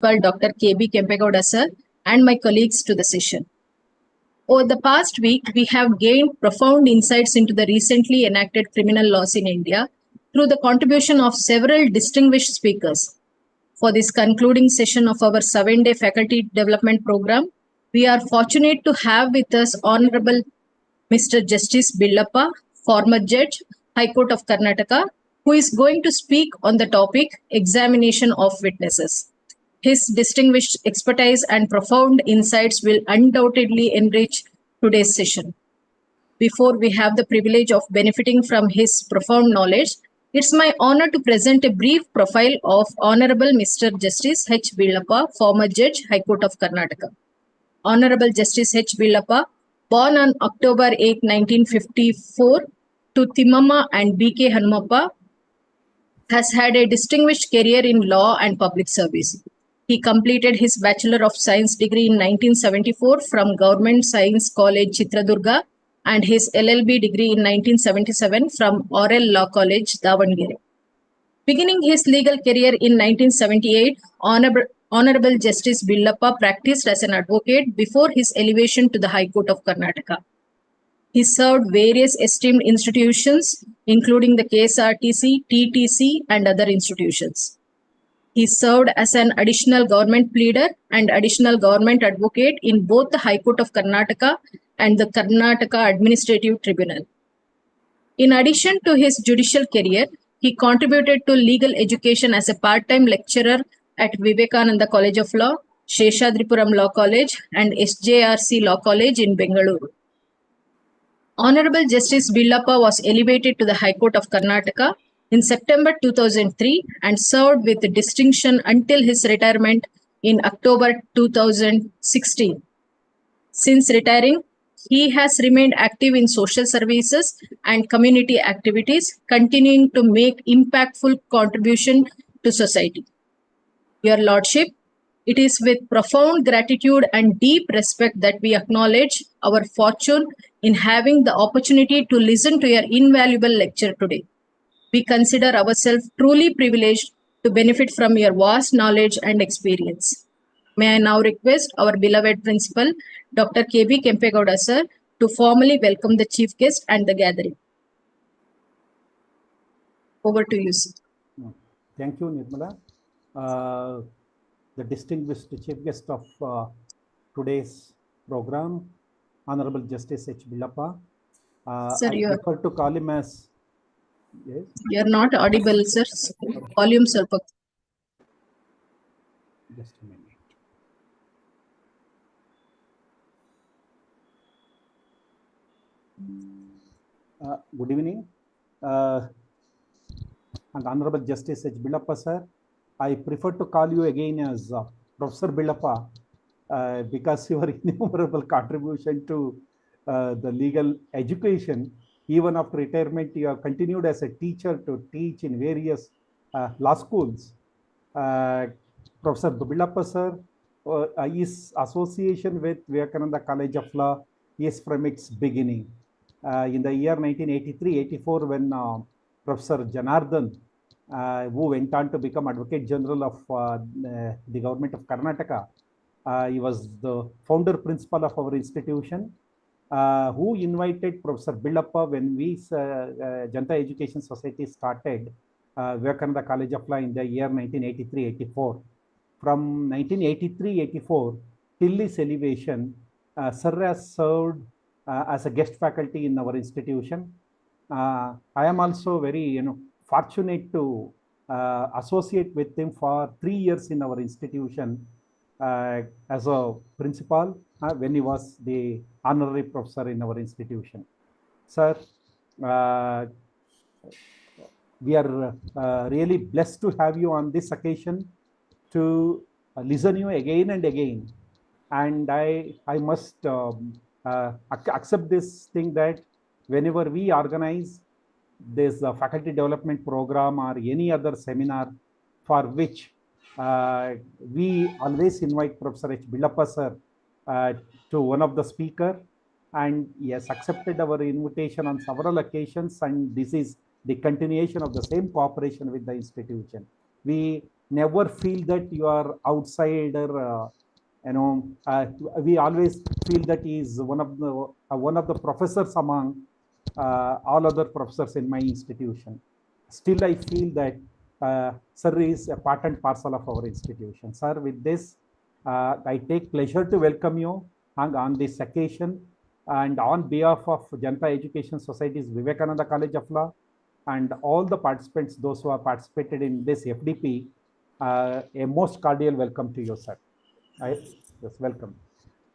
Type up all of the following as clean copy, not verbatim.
Dr. K.B. Kempegowda sir and my colleagues to the session. Over the past week, we have gained profound insights into the recently enacted criminal laws in India through the contribution of several distinguished speakers. For this concluding session of our 7-day faculty development program, we are fortunate to have with us Honorable Mr. Justice Billappa, former judge, High Court of Karnataka, who is going to speak on the topic examination of witnesses. His distinguished expertise and profound insights will undoubtedly enrich today's session. Before we have the privilege of benefiting from his profound knowledge, it's my honor to present a brief profile of Honorable Mr. Justice H. Billappa, former judge, High Court of Karnataka. Honorable Justice H. Billappa, born on October 8, 1954, to Timmamma and B.K. Hanumappa, has had a distinguished career in law and public service. He completed his Bachelor of Science degree in 1974 from Government Science College, Chitradurga, and his LLB degree in 1977 from Orel Law College, Davangere. Beginning his legal career in 1978, Honorable Justice Billappa practiced as an advocate before his elevation to the High Court of Karnataka. He served various esteemed institutions, including the KSRTC, TTC, and other institutions. He served as an additional government pleader and additional government advocate in both the High Court of Karnataka and the Karnataka Administrative Tribunal. In addition to his judicial career, he contributed to legal education as a part-time lecturer at Vivekananda College of Law, Sheshadripuram Law College, and SJRC Law College in Bengaluru. Honorable Justice Billappa was elevated to the High Court of Karnataka in September 2003 and served with distinction until his retirement in October 2016. Since retiring, he has remained active in social services and community activities, continuing to make impactful contribution to society. Your Lordship, it is with profound gratitude and deep respect that we acknowledge our fortune in having the opportunity to listen to your invaluable lecture today. We consider ourselves truly privileged to benefit from your vast knowledge and experience. May I now request our beloved principal, Dr. K.B. Kempegowda sir, to formally welcome the chief guest and the gathering. Over to you, sir. Thank you, Nirmala. The distinguished chief guest of today's program, Honorable Justice H. Billappa. Sir, I prefer to call him as... Yes? You are not audible, sir. Volume, sir. Just a minute. Good evening. And Honorable Justice H. Billappa, sir. I prefer to call you again as Professor Billappa because your innumerable contribution to the legal education, even after retirement, you have continued as a teacher to teach in various law schools. Professor Billappa, sir, his association with Vivekananda College of Law is from its beginning. In the year 1983-84, when Professor Janardhan, who went on to become Advocate General of the government of Karnataka, he was the founder principal of our institution, who invited Professor Billappa when we, Janta Education Society, started Vivekananda College of Law in the year 1983-84. From 1983-84 till his elevation, Sir has served as a guest faculty in our institution. I am also very fortunate to associate with him for 3 years in our institution as a principal when he was the honorary professor in our institution. Sir, we are really blessed to have you on this occasion to listen you again and again. And I must accept this thing that whenever we organize this faculty development program or any other seminar for which we always invite Professor H. Billappa, sir, to one of the speaker, and he has accepted our invitation on several occasions, and this is the continuation of the same cooperation with the institution. We never feel that you are outsider. We always feel that he is one of the professors among all other professors in my institution. Still, I feel that Sir is a part and parcel of our institution. Sir, with this, I take pleasure to welcome you on this occasion, and on behalf of Janata Education Society's Vivekananda College of Law and all the participants, those who have participated in this FDP, a most cordial welcome to you, sir. Yes, welcome.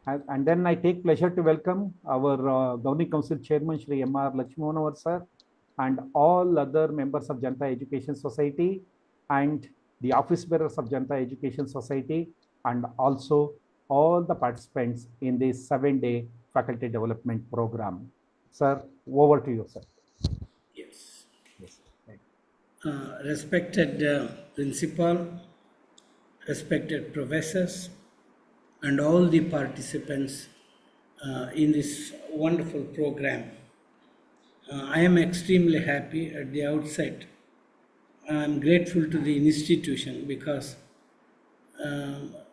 And then I take pleasure to welcome our Governing Council Chairman, Shri M.R. Lakshmanovar, sir, and all other members of Janata Education Society and the office bearers of Janata Education Society, and also all the participants in this 7-day faculty development program. Sir, over to you, sir. Yes. Yes. Respected principal, respected professors, and all the participants in this wonderful program. I am extremely happy at the outset. I am grateful to the institution because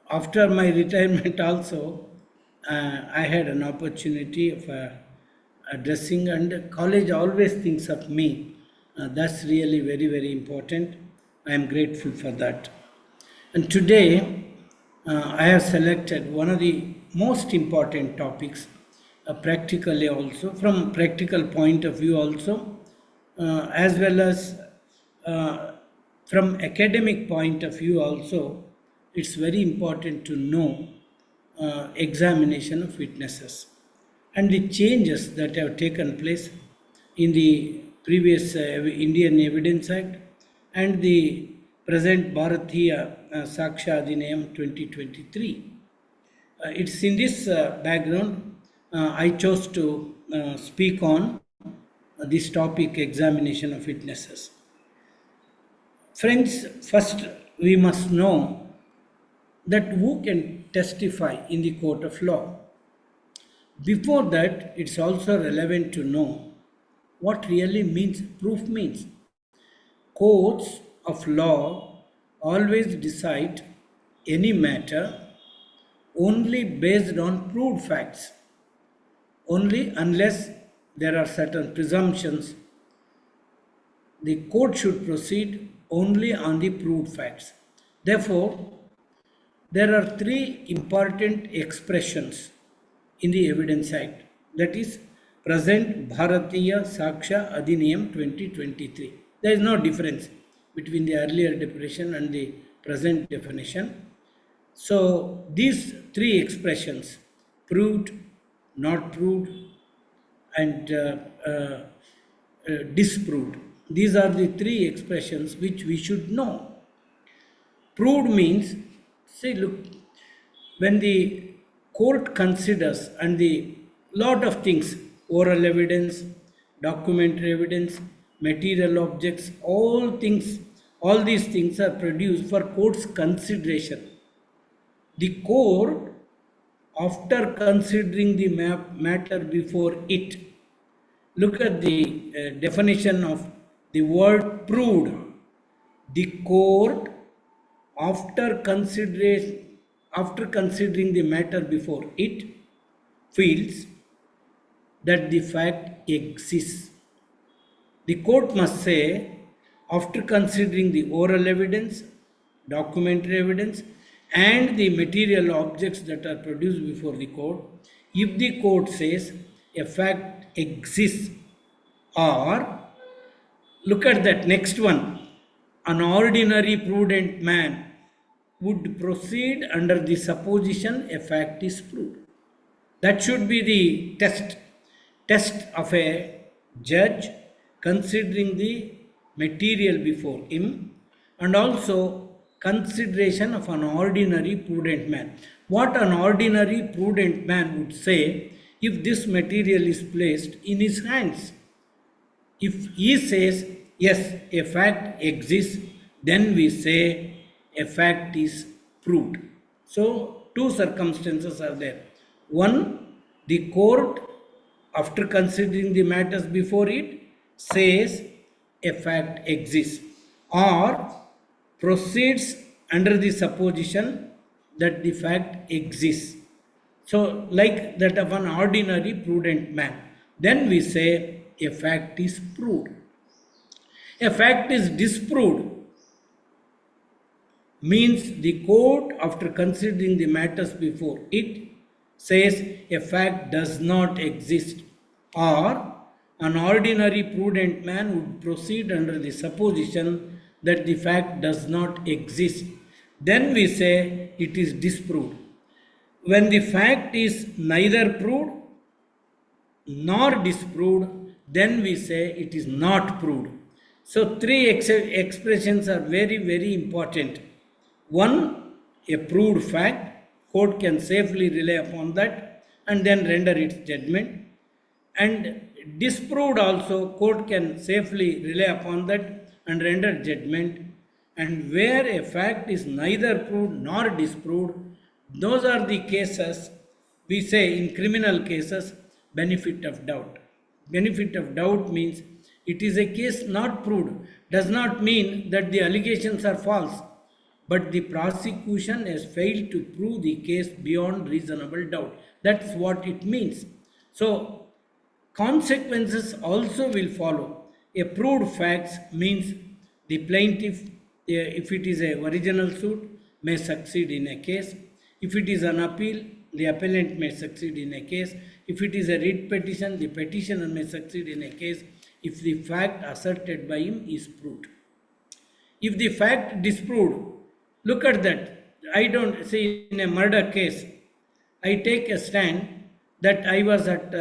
after my retirement also, I had an opportunity of addressing, and college always thinks of me. That's really very, very important. I am grateful for that. And today, I have selected one of the most important topics, practically also, from practical point of view also, as well as from academic point of view also. It's very important to know examination of witnesses and the changes that have taken place in the previous Indian Evidence Act and the present Bharatiya Saksha Adhinayam 2023. It's in this background I chose to speak on this topic, examination of witnesses. Friends, first we must know that who can testify in the court of law. Before that, it's also relevant to know what really means proof means. Courts of law always decide any matter only based on proved facts, only unless there are certain presumptions. The court should proceed only on the proved facts. Therefore, there are three important expressions in the Evidence Act, that is present Bharatiya Saksha Adhinayam 2023. There is no difference between the earlier definition and the present definition. So these three expressions, proved, not proved, and disproved, these are the three expressions which we should know. Proved means, see, look, when the court considers and the lot of things, oral evidence, documentary evidence, material objects, all these things are produced for court's consideration. The court, after considering the matter before it, look at the definition of the word proved. The court, after considering the matter before it, feels that the fact exists. The court must say, after considering the oral evidence, documentary evidence, and the material objects that are produced before the court, if the court says a fact exists, or look at that next one, an ordinary prudent man would proceed under the supposition a fact is proved. That should be the test of a judge considering the material before him, and also consideration of an ordinary prudent man. What an ordinary prudent man would say if this material is placed in his hands. If he says, yes, a fact exists, then we say a fact is proved. So, two circumstances are there. One, the court, after considering the matters before it, says a fact exists, or proceeds under the supposition that the fact exists. So, like that of an ordinary prudent man, then we say a fact is proved. A fact is disproved means the court, after considering the matters before it, says a fact does not exist, or an ordinary prudent man would proceed under the supposition that the fact does not exist. Then we say it is disproved. When the fact is neither proved nor disproved, then we say it is not proved. So, three expressions are very, very important. One, a proved fact, court can safely rely upon that and then render its judgment. And disproved also, court can safely rely upon that and render judgment. And where a fact is neither proved nor disproved, those are the cases we say in criminal cases benefit of doubt. Benefit of doubt means it is a case not proved, does not mean that the allegations are false, but the prosecution has failed to prove the case beyond reasonable doubt. That's what it means. So, consequences also will follow. A proved facts means the plaintiff, if it is a original suit, may succeed in a case. If it is an appeal, the appellant may succeed in a case. If it is a writ petition, the petitioner may succeed in a case if the fact asserted by him is proved. If the fact disproved, look at that. I don't say in a murder case, I take a stand that I was at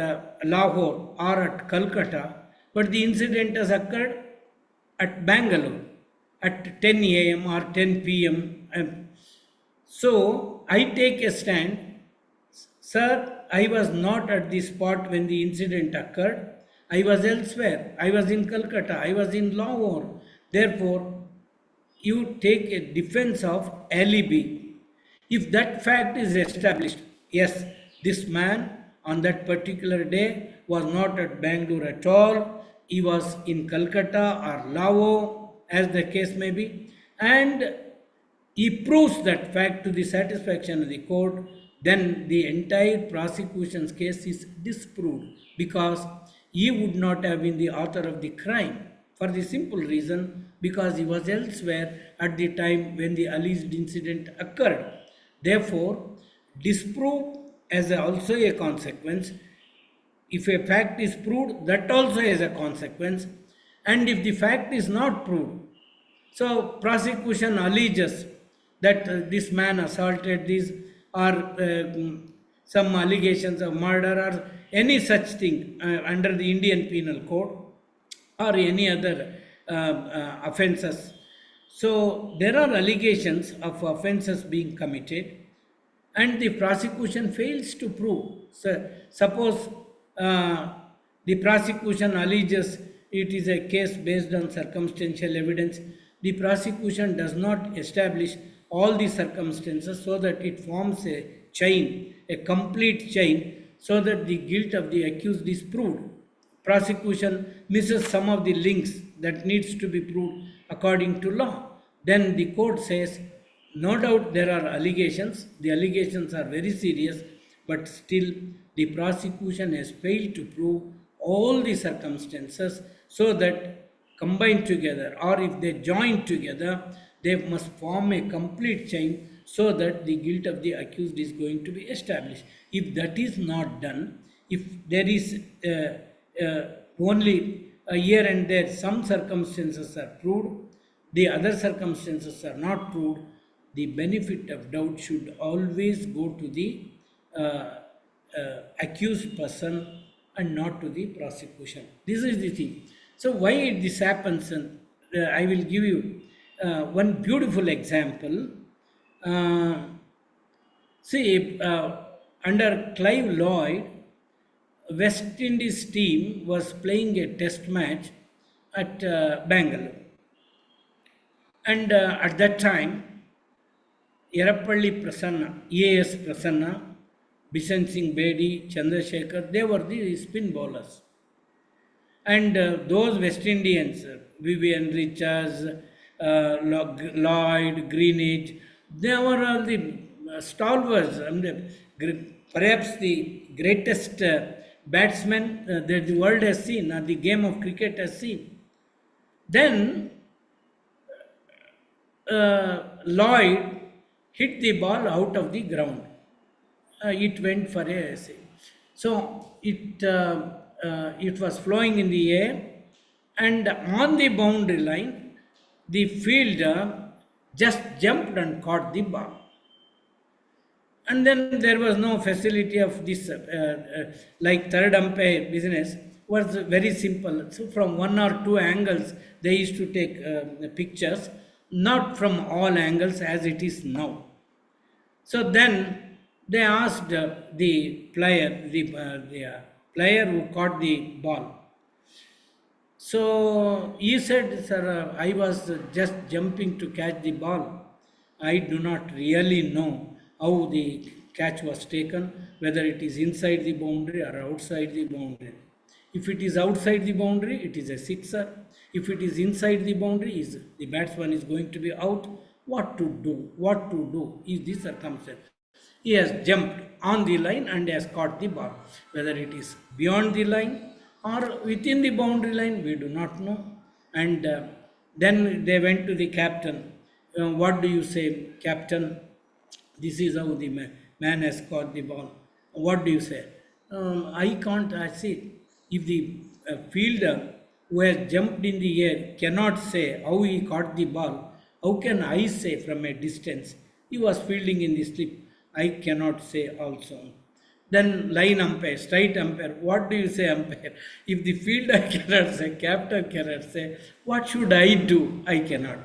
Lahore or at Calcutta, but the incident has occurred at Bangalore at 10 a.m. or 10 p.m. So I take a stand, sir, I was not at the spot when the incident occurred. I was elsewhere. I was in Calcutta. I was in Lahore. Therefore, you take a defense of alibi. If that fact is established, yes, this man on that particular day was not at Bangalore at all. He was in Calcutta or Lahore, as the case may be, and he proves that fact to the satisfaction of the court, then the entire prosecution's case is disproved because he would not have been the author of the crime for the simple reason because he was elsewhere at the time when the alleged incident occurred. Therefore, disprove as also a consequence. If a fact is proved, that also has a consequence. And if the fact is not proved, so prosecution alleges that this man assaulted this or some allegations of murder or any such thing under the Indian Penal Code or any other offences. So there are allegations of offences being committed and the prosecution fails to prove. So, suppose the prosecution alleges it is a case based on circumstantial evidence. The prosecution does not establish all the circumstances so that it forms a chain, a complete chain, so that the guilt of the accused is proved. Prosecution misses some of the links that needs to be proved according to law. Then the court says, no doubt there are allegations, the allegations are very serious, but still the prosecution has failed to prove all the circumstances so that combined together or if they join together, they must form a complete chain so that the guilt of the accused is going to be established. If that is not done, if there is only here and there some circumstances are proved, the other circumstances are not proved, the benefit of doubt should always go to the accused person and not to the prosecution. This is the thing. So why this happens, and I will give you one beautiful example. Under Clive Lloyd, West Indies team was playing a test match at Bangalore. And at that time, Yerapalli Prasanna, EAS Prasanna, Bishan Singh Bedi, Chandrasekhar, they were the spin bowlers. And those West Indians, Vivian Richards, Lloyd, Greenwich, they were all the stalwarts, perhaps the greatest batsmen that the world has seen, or the game of cricket has seen. Then Lloyd hit the ball out of the ground. It went for a say. So it was flowing in the air, and on the boundary line, the fielder just jumped and caught the ball. And then there was no facility of this, like third umpire business was very simple. So from one or two angles, they used to take pictures, not from all angles as it is now. So then they asked the player who caught the ball. So he said, "Sir, I was just jumping to catch the ball. I do not really know how the catch was taken, whether it is inside the boundary or outside the boundary. If it is outside the boundary, it is a sixer. If it is inside the boundary, the batsman is going to be out. What to do? What to do is the circumstance. He has jumped on the line and has caught the ball. Whether it is beyond the line or within the boundary line, we do not know." And then they went to the captain. "What do you say, captain? This is how the man has caught the ball. What do you say?" "I can't. I see. If the fielder who has jumped in the air cannot say how he caught the ball, how can I say from a distance? He was fielding in the slip. I cannot say also." Then line umpire, straight umpire, "What do you say, umpire? If the fielder cannot say, captain cannot say, what should I do? I cannot."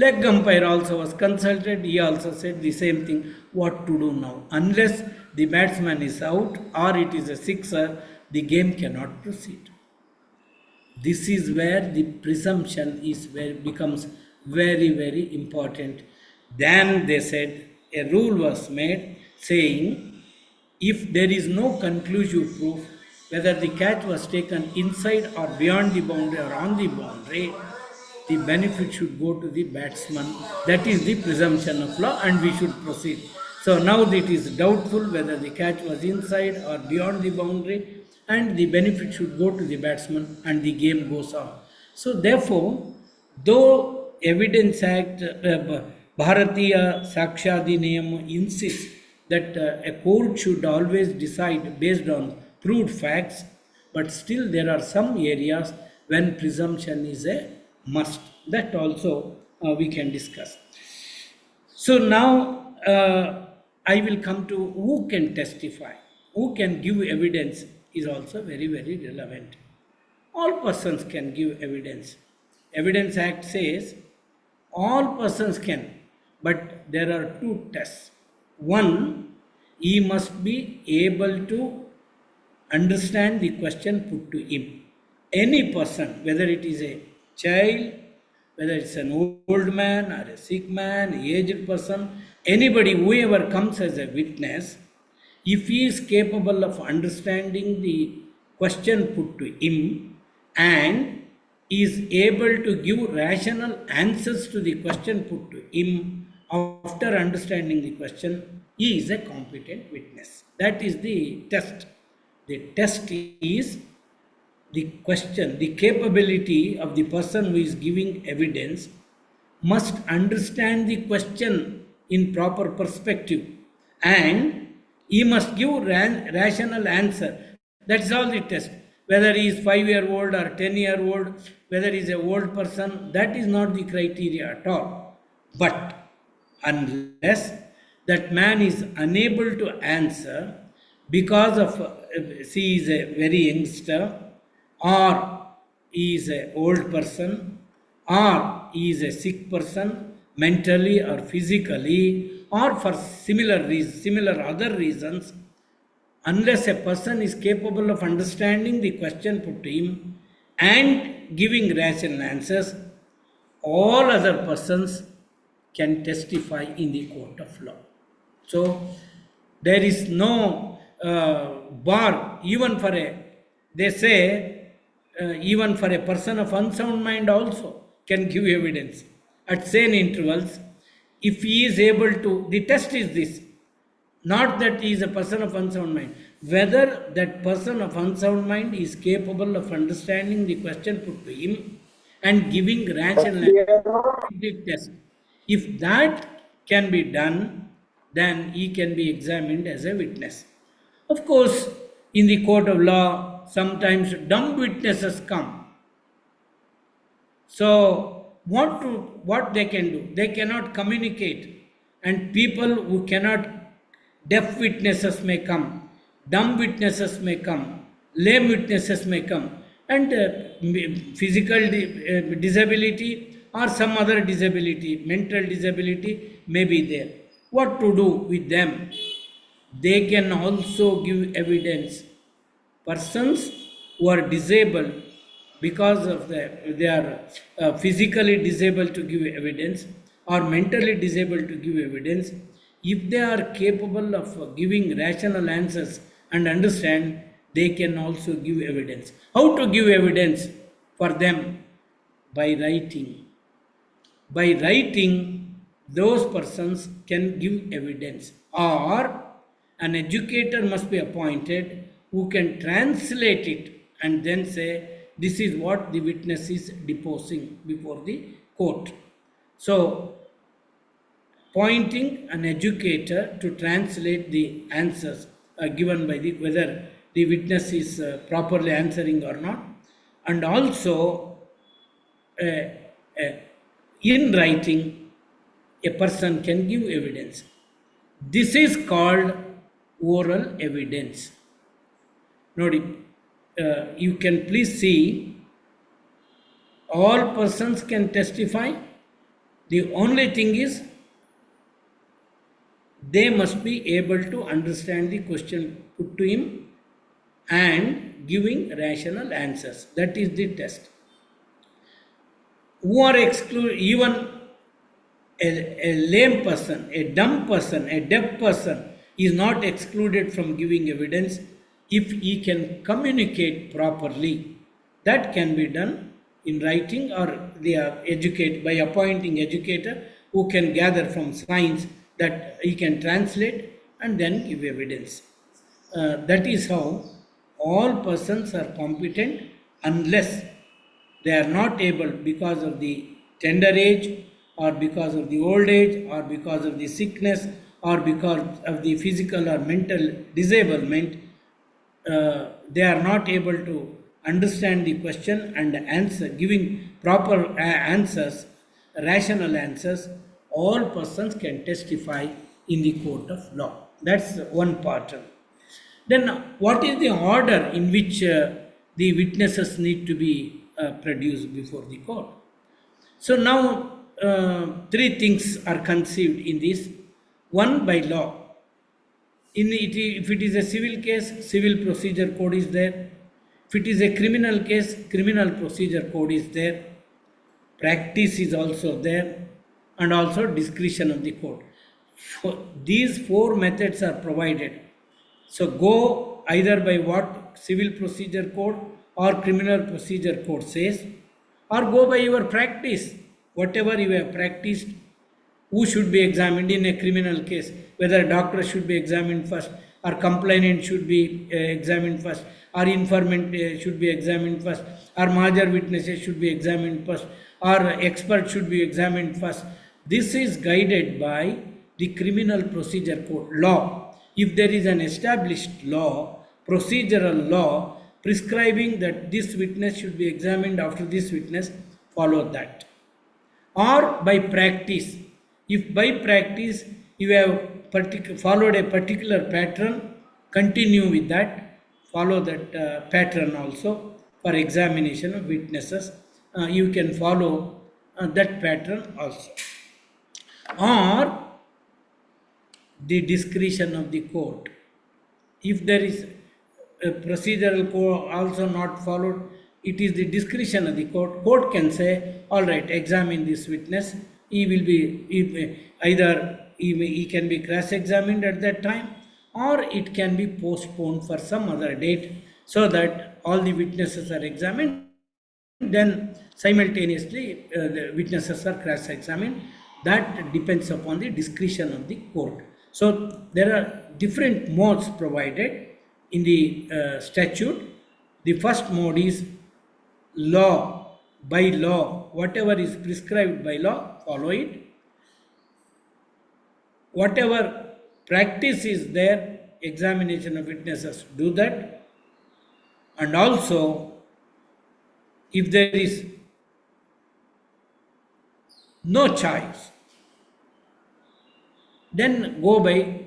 Leg umpire also was consulted. He also said the same thing. What to do now? Unless the batsman is out or it is a sixer, the game cannot proceed. This is where the presumption becomes very, very important. Then they said a rule was made saying, if there is no conclusive proof whether the catch was taken inside or beyond the boundary or on the boundary, the benefit should go to the batsman. That is the presumption of law, and we should proceed. So now it is doubtful whether the catch was inside or beyond the boundary, and the benefit should go to the batsman, and the game goes on. So therefore, though Evidence Act, Bharatiya Sakshadi Niyam insists that a court should always decide based on proved facts, but still there are some areas when presumption is a must. That also we can discuss. So now I will come to who can testify, who can give evidence is also very, very relevant. All persons can give evidence. Evidence Act says all persons can, but there are two tests. One, he must be able to understand the question put to him. Any person, whether it is a child, whether it's an old man or a sick man, aged person, anybody, whoever comes as a witness, if he is capable of understanding the question put to him and is able to give rational answers to the question put to him after understanding the question, he is a competent witness. That is the test. The test is the question, the capability of the person who is giving evidence must understand the question in proper perspective, and he must give rational answer. That's all the test. Whether he is 5-year-old or 10-year-old, whether he is an old person, that is not the criteria at all. But unless that man is unable to answer because of he is a very youngster, or he is an old person, or he is a sick person mentally or physically, or for similar other reasons, unless a person is capable of understanding the question put to him and giving rational answers, all other persons can testify in the court of law. So there is no bar even for they say even for a person of unsound mind also can give evidence. at same intervals, if he is able to, the test is this, not that he is a person of unsound mind, whether that person of unsound mind is capable of understanding the question put to him and giving rational test. If that can be done, then he can be examined as a witness. Of course, in the court of law, sometimes dumb witnesses come. So, what they can do? They cannot communicate, and people who cannot, deaf witnesses may come, dumb witnesses may come, lame witnesses may come, and physical disability or some other disability, mental disability may be there. What to do with them? They can also give evidence. Persons who are disabled because of they are physically disabled to give evidence or mentally disabled to give evidence, if they are capable of giving rational answers and understand, they can also give evidence. How to give evidence for them? By writing. By writing, those persons can give evidence, or an educator must be appointed who can translate it and then say, this is what the witness is deposing before the court. So, appointing an educator to translate the answers given by the, whether the witness is properly answering or not, and also uh, uh, in writing, a person can give evidence. This is called oral evidence. Nodi, you can please see, all persons can testify. The only thing is, they must be able to understand the question put to him and giving rational answers. That is the test. Who are excluded, even a lame person, a dumb person, a deaf person is not excluded from giving evidence if he can communicate properly. That can be done in writing, or they are educated by appointing educator who can gather from signs that he can translate and then give evidence. That is how all persons are competent, unless they are not able, because of the tender age or because of the old age or because of the sickness or because of the physical or mental disablement, they are not able to understand the question and answer, giving proper answers, rational answers. All persons can testify in the court of law. That's one part of it. Then, what is the order in which the witnesses need to be produced before the court? So, now three things are conceived in this. One, by law. If it is a civil case, civil procedure code is there. If it is a criminal case, criminal procedure code is there. Practice is also there, and also discretion of the court. These four methods are provided. So go either by what civil procedure code or criminal procedure code says, or go by your practice, whatever you have practiced. Who should be examined in a criminal case? Whether a doctor should be examined first, or complainant should be examined first, or informant should be examined first, or major witnesses should be examined first, or expert should be examined first. This is guided by the criminal procedure code law. If there is an established law, procedural law, prescribing that this witness should be examined after this witness, follow that. Or by practice. If by practice you have followed a particular pattern, continue with that, follow that pattern also for examination of witnesses. You can follow that pattern also. Or the discretion of the court. If there is a procedural code also not followed, it is the discretion of the court. Court can say, all right, examine this witness. He will be either he can be cross-examined at that time, or it can be postponed for some other date, so that all the witnesses are examined then simultaneously the witnesses are cross-examined. That depends upon the discretion of the court. So there are different modes provided in the statute. The first mode is law, by law, whatever is prescribed by law, follow it. Whatever practice is there, examination of witnesses, do that. And also, if there is no choice, then go by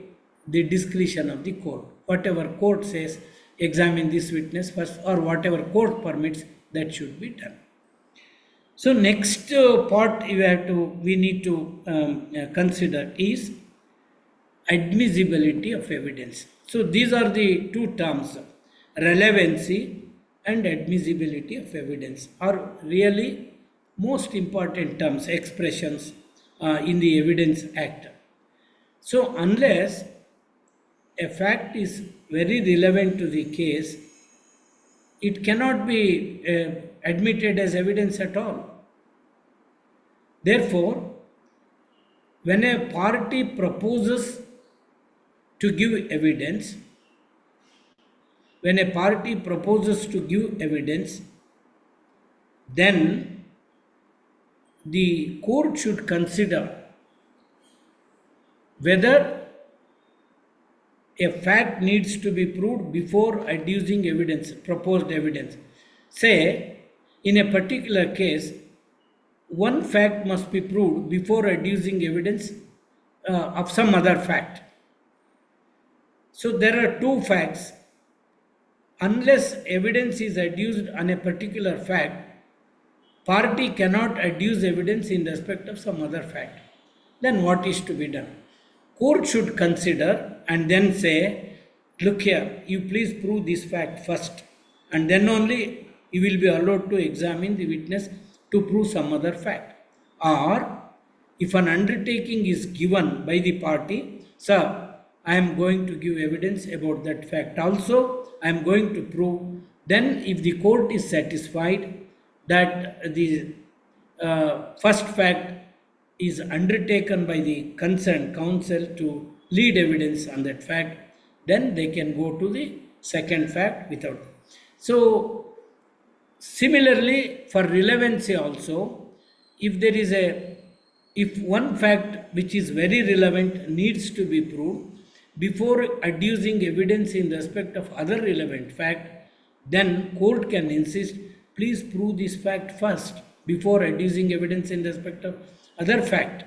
the discretion of the court. Whatever court says, examine this witness first, or whatever court permits, that should be done. So next part we need to consider is admissibility of evidence. So these are the two terms, relevancy and admissibility of evidence, are really most important terms, expressions in the Evidence Act. So unless a fact is very relevant to the case, it cannot be admitted as evidence at all. Therefore, when a party proposes to give evidence, then the court should consider whether a fact needs to be proved before adducing evidence, proposed evidence. Say, in a particular case, one fact must be proved before adducing evidence of some other fact. So there are two facts. Unless evidence is adduced on a particular fact, party cannot adduce evidence in respect of some other fact. Then what is to be done? Court should consider and then say, look here, you please prove this fact first, and then only you will be allowed to examine the witness to prove some other fact. Or if an undertaking is given by the party, sir, I am going to give evidence about that fact also, I am going to prove. Then if the court is satisfied that the first fact is undertaken by the concerned counsel to lead evidence on that fact, then they can go to the second fact without. So similarly, for relevancy also, if one fact which is very relevant needs to be proved before adducing evidence in respect of other relevant fact, then court can insist, please prove this fact first before adducing evidence in respect of other fact.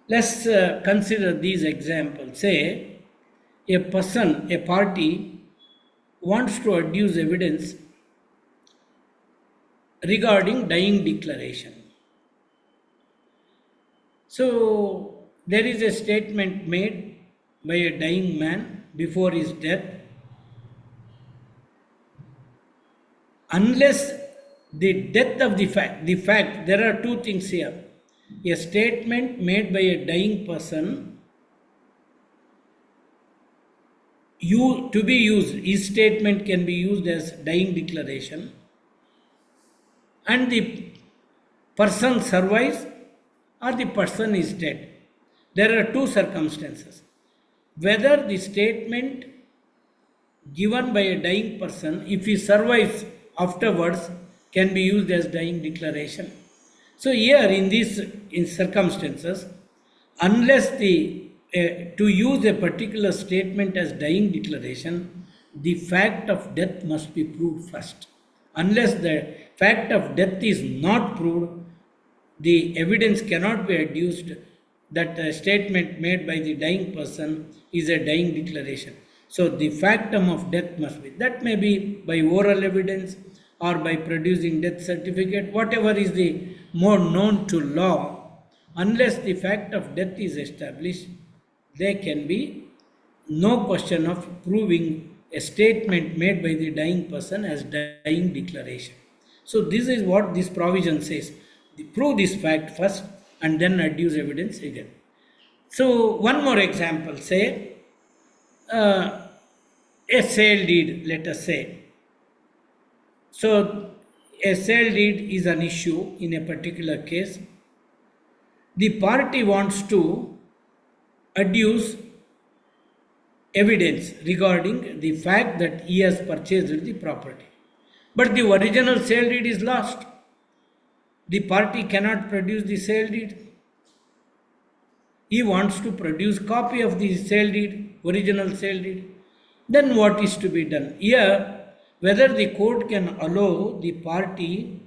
Let's consider these examples. Say, a party wants to adduce evidence regarding dying declaration. So, there is a statement made by a dying man before his death. Unless the death of the fact, there are two things here. A statement made by a dying person, to be used, his statement can be used as dying declaration, and the person survives or the person is dead. There are two circumstances. Whether the statement given by a dying person, if he survives afterwards, can be used as dying declaration. So here in these circumstances, unless to use a particular statement as dying declaration, the fact of death must be proved first. Unless the fact of death is not proved, the evidence cannot be adduced that a statement made by the dying person is a dying declaration. So the factum of death must be. That may be by oral evidence or by producing death certificate, whatever is the more known to law. Unless the fact of death is established, there can be no question of proving a statement made by the dying person as dying declaration. So this is what this provision says. Prove this fact first and then adduce evidence again. So one more example, say a sale deed, let us say. So a sale deed is an issue in a particular case. The party wants to adduce evidence regarding the fact that he has purchased the property. But the original sale deed is lost. The party cannot produce the sale deed. He wants to produce copy of the sale deed, original sale deed. Then what is to be done? Here, whether the court can allow the party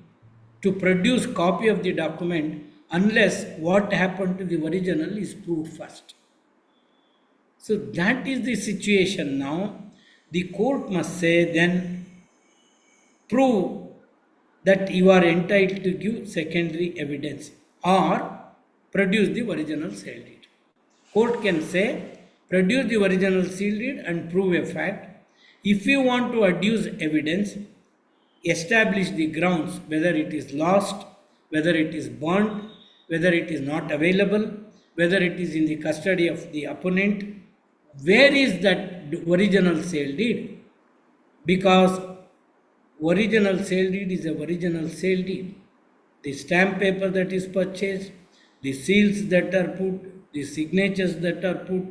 to produce copy of the document unless what happened to the original is proved first. So that is the situation now. The court must say then prove that you are entitled to give secondary evidence or produce the original sale deed. Court can say produce the original sale deed and prove a fact. If you want to adduce evidence, establish the grounds whether it is lost, whether it is burnt, whether it is not available, whether it is in the custody of the opponent. Where is that original sale deed? Because original sale deed is a original sale deed. The stamp paper that is purchased, the seals that are put, the signatures that are put,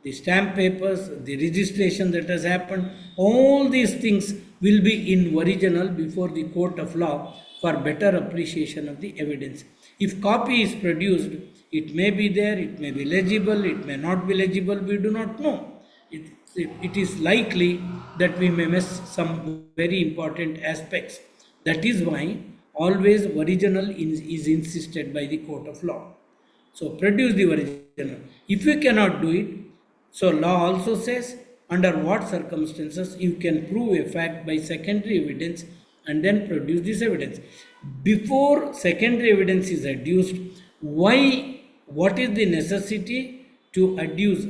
the stamp papers, the registration that has happened, all these things will be in original before the court of law for better appreciation of the evidence. If copy is produced, it may be there, it may be legible, it may not be legible, we do not know. It is likely that we may miss some very important aspects. That is why always original is insisted by the court of law. So produce the original. If you cannot do it, so law also says under what circumstances you can prove a fact by secondary evidence and then produce this evidence. Before secondary evidence is adduced, what is the necessity to adduce,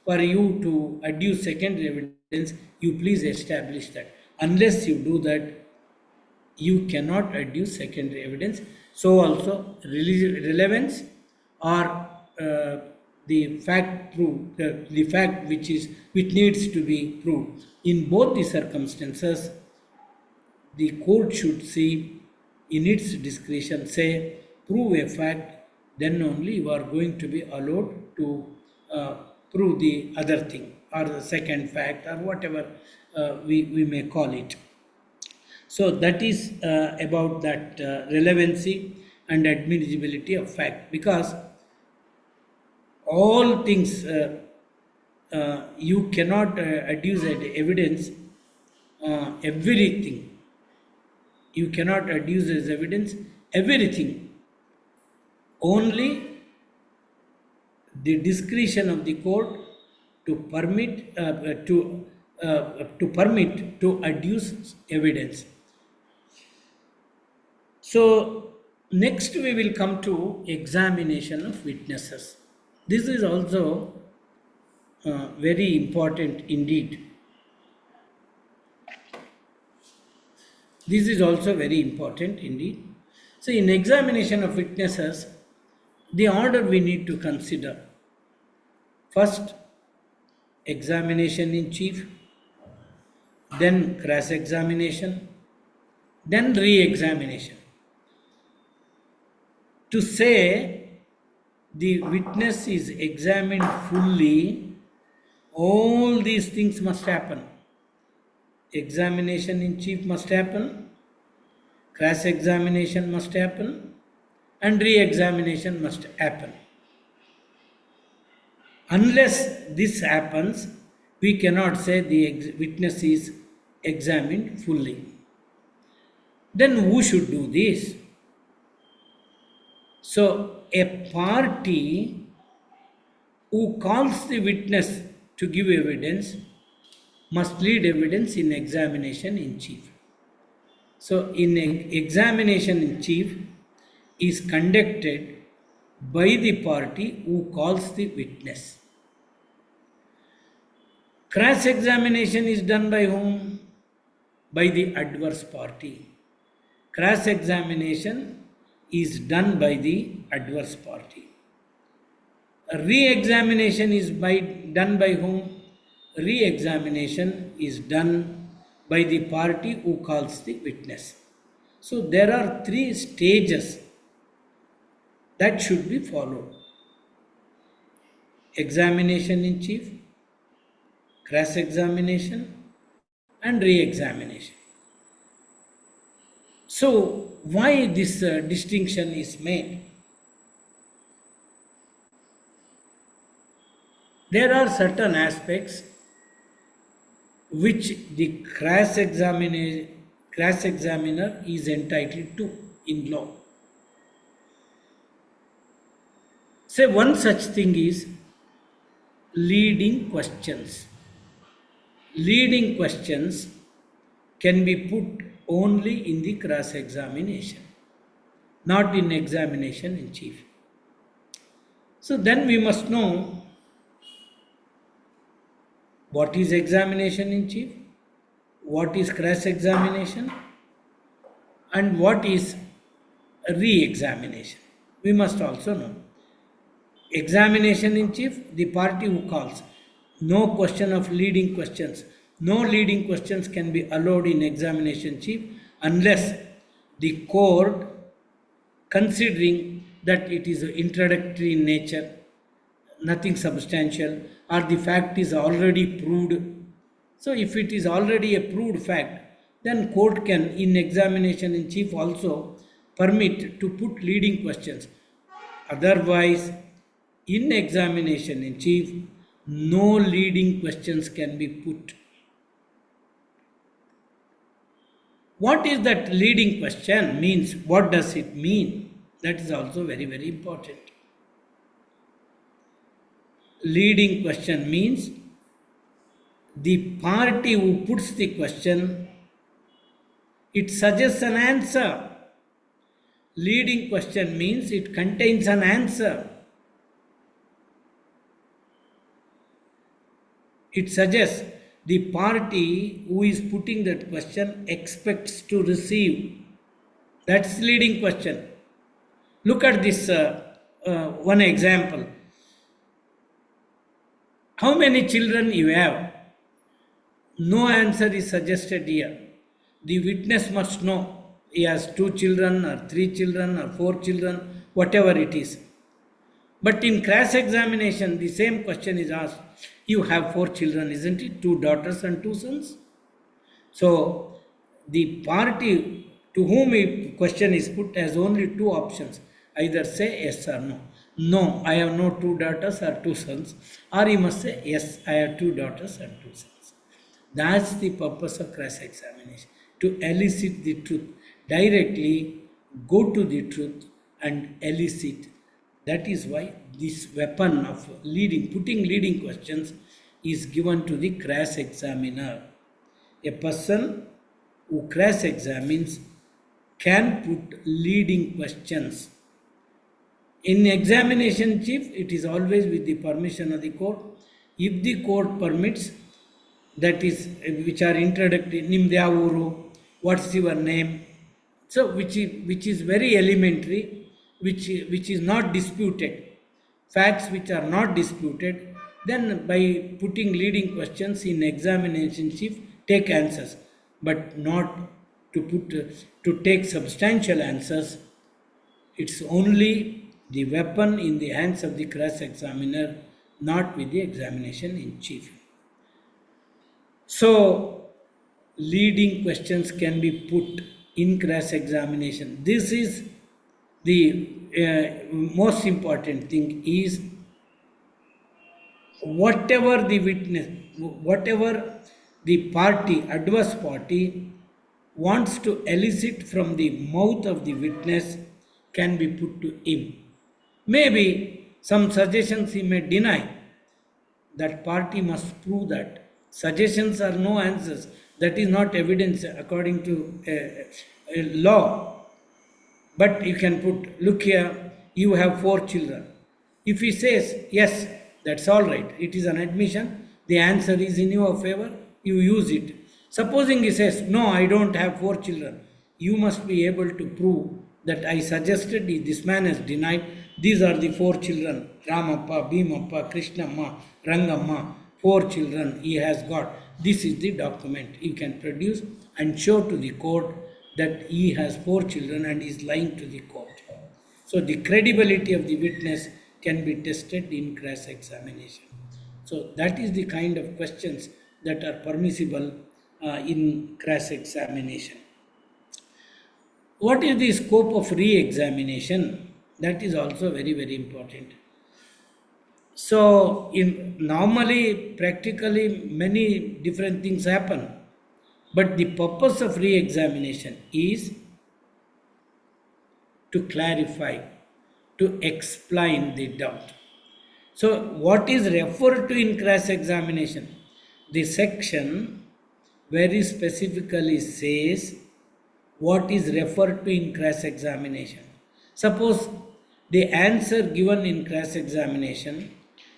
for you to adduce secondary evidence, you please establish that. Unless you do that, you cannot adduce secondary evidence. So also relevance or the fact proved, the fact which needs to be proved. In both the circumstances, the court should see in its discretion, say, prove a fact, then only you are going to be allowed to prove the other thing or the second fact or whatever we may call it. So that is about that relevancy and admissibility of fact, because all things you cannot adduce evidence, everything. You cannot adduce as evidence everything. Only the discretion of the court to permit to adduce evidence. So next we will come to examination of witnesses. This is also very important indeed. This is also very important indeed. So in examination of witnesses, the order we need to consider: first, examination in chief, then cross-examination, then re-examination. To say the witness is examined fully, all these things must happen. Examination in chief must happen, cross-examination must happen, and re-examination must happen. Unless this happens, we cannot say the witness is examined fully. Then who should do this? So a party who calls the witness to give evidence must lead evidence in examination in chief. So in examination in chief is conducted by the party who calls the witness. Cross-examination is done by whom? By the adverse party. Cross-examination is done by the adverse party. Re-examination is done by whom? Re-examination is done by the party who calls the witness. So there are three stages that should be followed: examination in chief, cross examination, and re examination. So, why this distinction is made? There are certain aspects which the cross examiner is entitled to in law. Say one such thing is leading questions. Leading questions can be put only in the cross examination, not in examination in chief. So then we must know what is examination in chief, what is cross examination, and what is re examination. We must also know. Examination in chief, the party who calls. No question of leading questions. No leading questions can be allowed in examination chief unless the court, considering that it is introductory in nature, nothing substantial, or the fact is already proved. So if it is already a proved fact, then court can in examination in chief also permit to put leading questions. Otherwise, in examination in chief, no leading questions can be put. What is that leading question means? What does it mean? That is also very, very important. Leading question means the party who puts the question, it suggests an answer. Leading question means it contains an answer. It suggests the party who is putting that question expects to receive. That's leading question. Look at this one example. How many children you have? No answer is suggested here. The witness must know he has 2 children or 3 children or 4 children, whatever it is. But in cross examination, the same question is asked. You have 4 children, isn't it? 2 daughters and 2 sons. So the party to whom a question is put has only 2 options. Either say yes or no. No, I have no 2 daughters or 2 sons. Or he must say yes, I have 2 daughters and 2 sons. That's the purpose of cross examination, to elicit the truth. Directly go to the truth and elicit. That is why this weapon of putting leading questions is given to the cross examiner. A person who cross examines can put leading questions. In examination chief, it is always with the permission of the court. If the court permits, that is, which are introductory, Nimdyavuru, what's your name? So, which is very elementary, which is not disputed. Facts which are not disputed, then by putting leading questions in examination chief, take answers, but not to take substantial answers. It's only the weapon in the hands of the cross examiner, not with the examination in chief. So, leading questions can be put in cross examination. This is the most important thing is whatever the witness, whatever the party, adverse party wants to elicit from the mouth of the witness can be put to him. Maybe some suggestions he may deny. That party must prove that. Suggestions are no answers. That is not evidence according to law. But you can put, look here, you have 4 children. If he says, yes, that's all right, it is an admission, the answer is in your favor, you use it. Supposing he says, no, I don't have 4 children, you must be able to prove that I suggested, this man has denied, these are the 4 children, Ramappa, Bhimappa, Krishnamma, Rangamma, 4 children he has got. this is the document he can produce and show to the court that he has 4 children and is lying to the court. So the credibility of the witness can be tested in cross-examination. So that is the kind of questions that are permissible in cross-examination. What is the scope of re-examination? That is also very, very important. So, normally, practically, many different things happen. But the purpose of re-examination is to clarify, to explain the doubt. So, what is referred to in cross-examination? The section very specifically says what is referred to in cross-examination. Suppose the answer given in cross-examination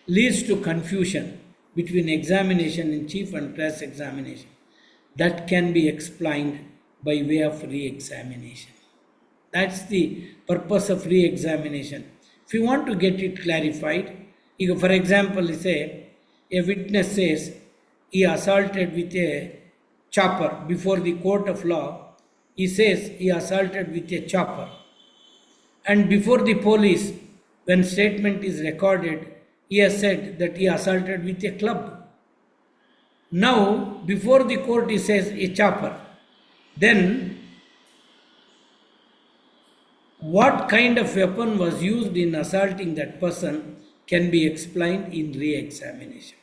leads to confusion between examination in chief and cross-examination. That can be explained by way of re-examination. That's the purpose of re-examination. If you want to get it clarified, for example, say a witness says he assaulted with a chopper before the court of law. He says he assaulted with a chopper. And before the police, when statement is recorded, he has said that he assaulted with a club. Now, before the court, he says a chopper. Then, what kind of weapon was used in assaulting that person can be explained in re-examination.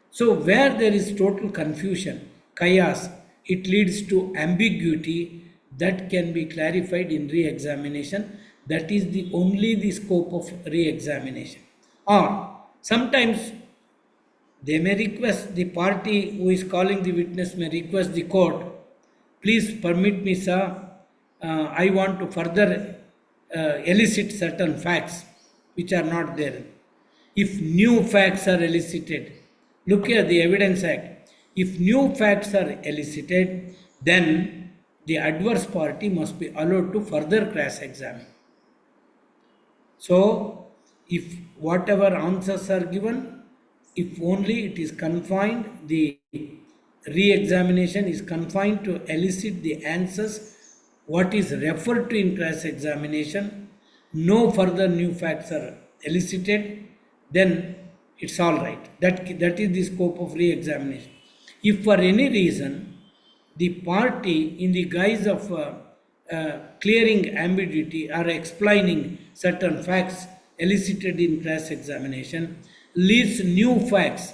So, where there is total confusion, chaos, it leads to ambiguity that can be clarified in re-examination. That is only the scope of re-examination. Or sometimes they may request, the party who is calling the witness may request the court, please permit me, sir, I want to further elicit certain facts which are not there. If new facts are elicited, look here, the Evidence Act. If new facts are elicited, then the adverse party must be allowed to further cross-examine. So, if whatever answers are given, if only it is confined, the re-examination is confined to elicit the answers, what is referred to in cross-examination, no further new facts are elicited, then it's all right. That is the scope of re-examination. If for any reason the party, in the guise of clearing ambiguity or explaining certain facts elicited in cross-examination, leaves new facts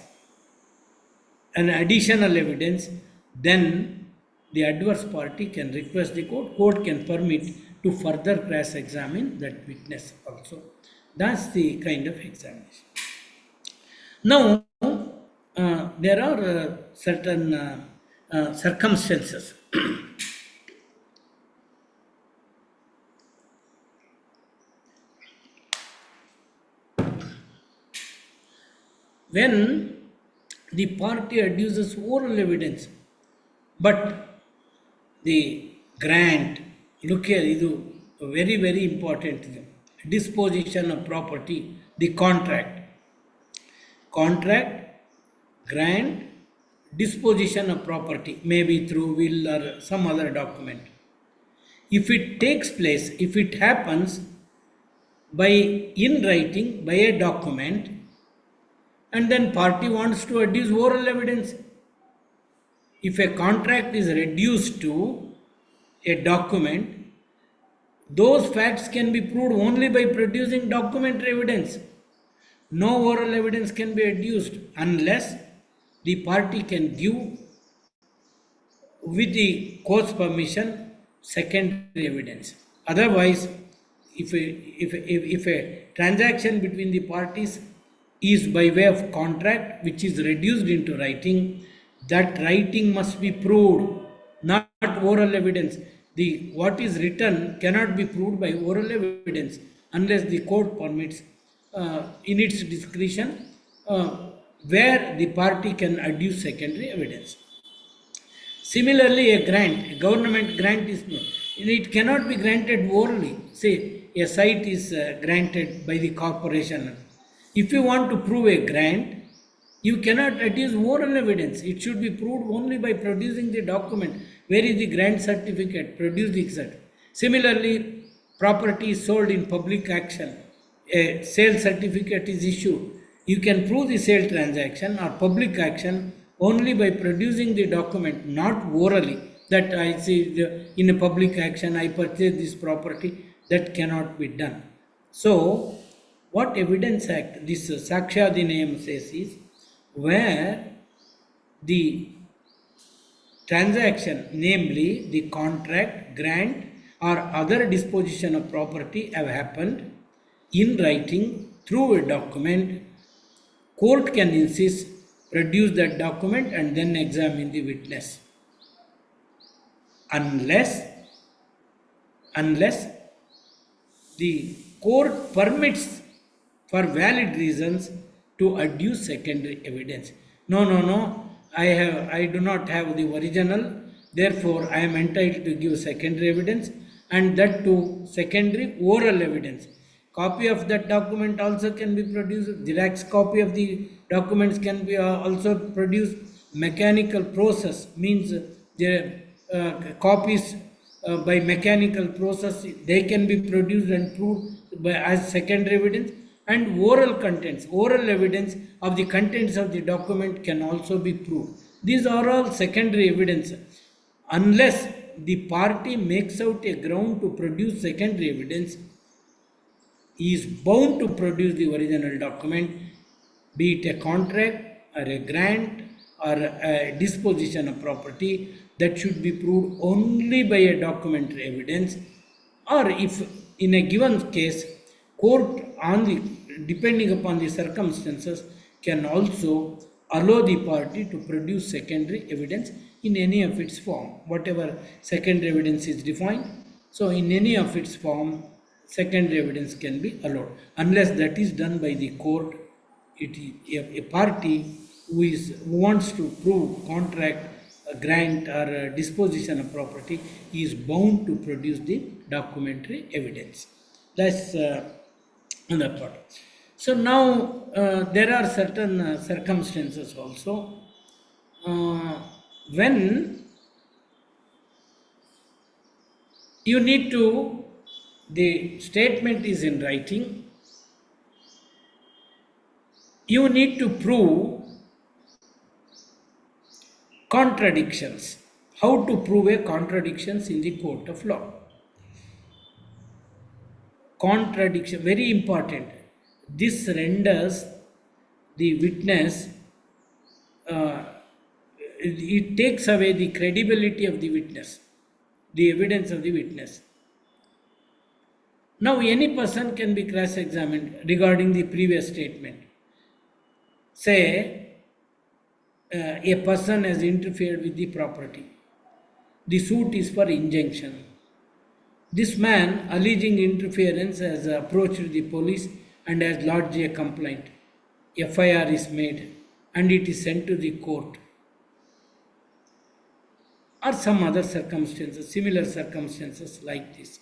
and additional evidence, then the adverse party can request the court can permit to further cross-examine that witness also. That's the kind of examination. Now, there are certain circumstances when the party adduces oral evidence, but the grant, look here, this is very, very important thing. Disposition of property, the contract, grant, disposition of property, maybe through will or some other document. If it takes place, if it happens by in writing, by a document, and then party wants to adduce oral evidence, if a contract is reduced to a document, those facts can be proved only by producing documentary evidence. No oral evidence can be adduced unless the party can give, with the court's permission, secondary evidence. Otherwise, if a transaction between the parties is by way of contract which is reduced into writing, that writing must be proved, not oral evidence. What is written cannot be proved by oral evidence unless the court permits in its discretion where the party can adduce secondary evidence. Similarly, a government grant it cannot be granted orally. Say a site is granted by the corporation. If you want to prove a grant, You cannot adduce oral evidence. It should be proved only by producing the document. Where is the grant certificate? Produce the certificate. Similarly, property is sold in public action. A sale certificate is issued. You can prove the sale transaction or public action only by producing the document, not orally. That I see in a public action, I purchased this property. That cannot be done. So, what Evidence Act, this Saksha Adhinayam says is, where the transaction, namely the contract, grant, or other disposition of property have happened in writing through a document, court can insist, produce that document and then examine the witness. Unless the court permits for valid reasons to adduce secondary evidence. No, I do not have the original, therefore I am entitled to give secondary evidence, and that too secondary oral evidence. Copy of that document also can be produced. Xerox copy of the documents can be also produced. Mechanical process means the copies by mechanical process, they can be produced and proved as secondary evidence. And oral contents, oral evidence of the contents of the document can also be proved. These are all secondary evidence. Unless the party makes out a ground to produce secondary evidence, he is bound to produce the original document, be it a contract or a grant or a disposition of property. That should be proved only by a documentary evidence, or if in a given case, court depending upon the circumstances can also allow the party to produce secondary evidence in any of its form, whatever secondary evidence is defined. So in any of its form, secondary evidence can be allowed. Unless that is done by the court, it is a party who wants to prove contract, a grant or a disposition of property is bound to produce the documentary evidence. That's another part. So now there are certain circumstances also when you need to, the statement is in writing, you need to prove contradictions. How to prove a contradictions in the court of law? Contradiction, very important. This renders the witness, it takes away the credibility of the witness, the evidence of the witness. Now, any person can be cross-examined regarding the previous statement. Say, a person has interfered with the property. The suit is for injunction. This man, alleging interference, has approached the police and has lodged a complaint. FIR is made and it is sent to the court. Or some other circumstances, similar circumstances like this.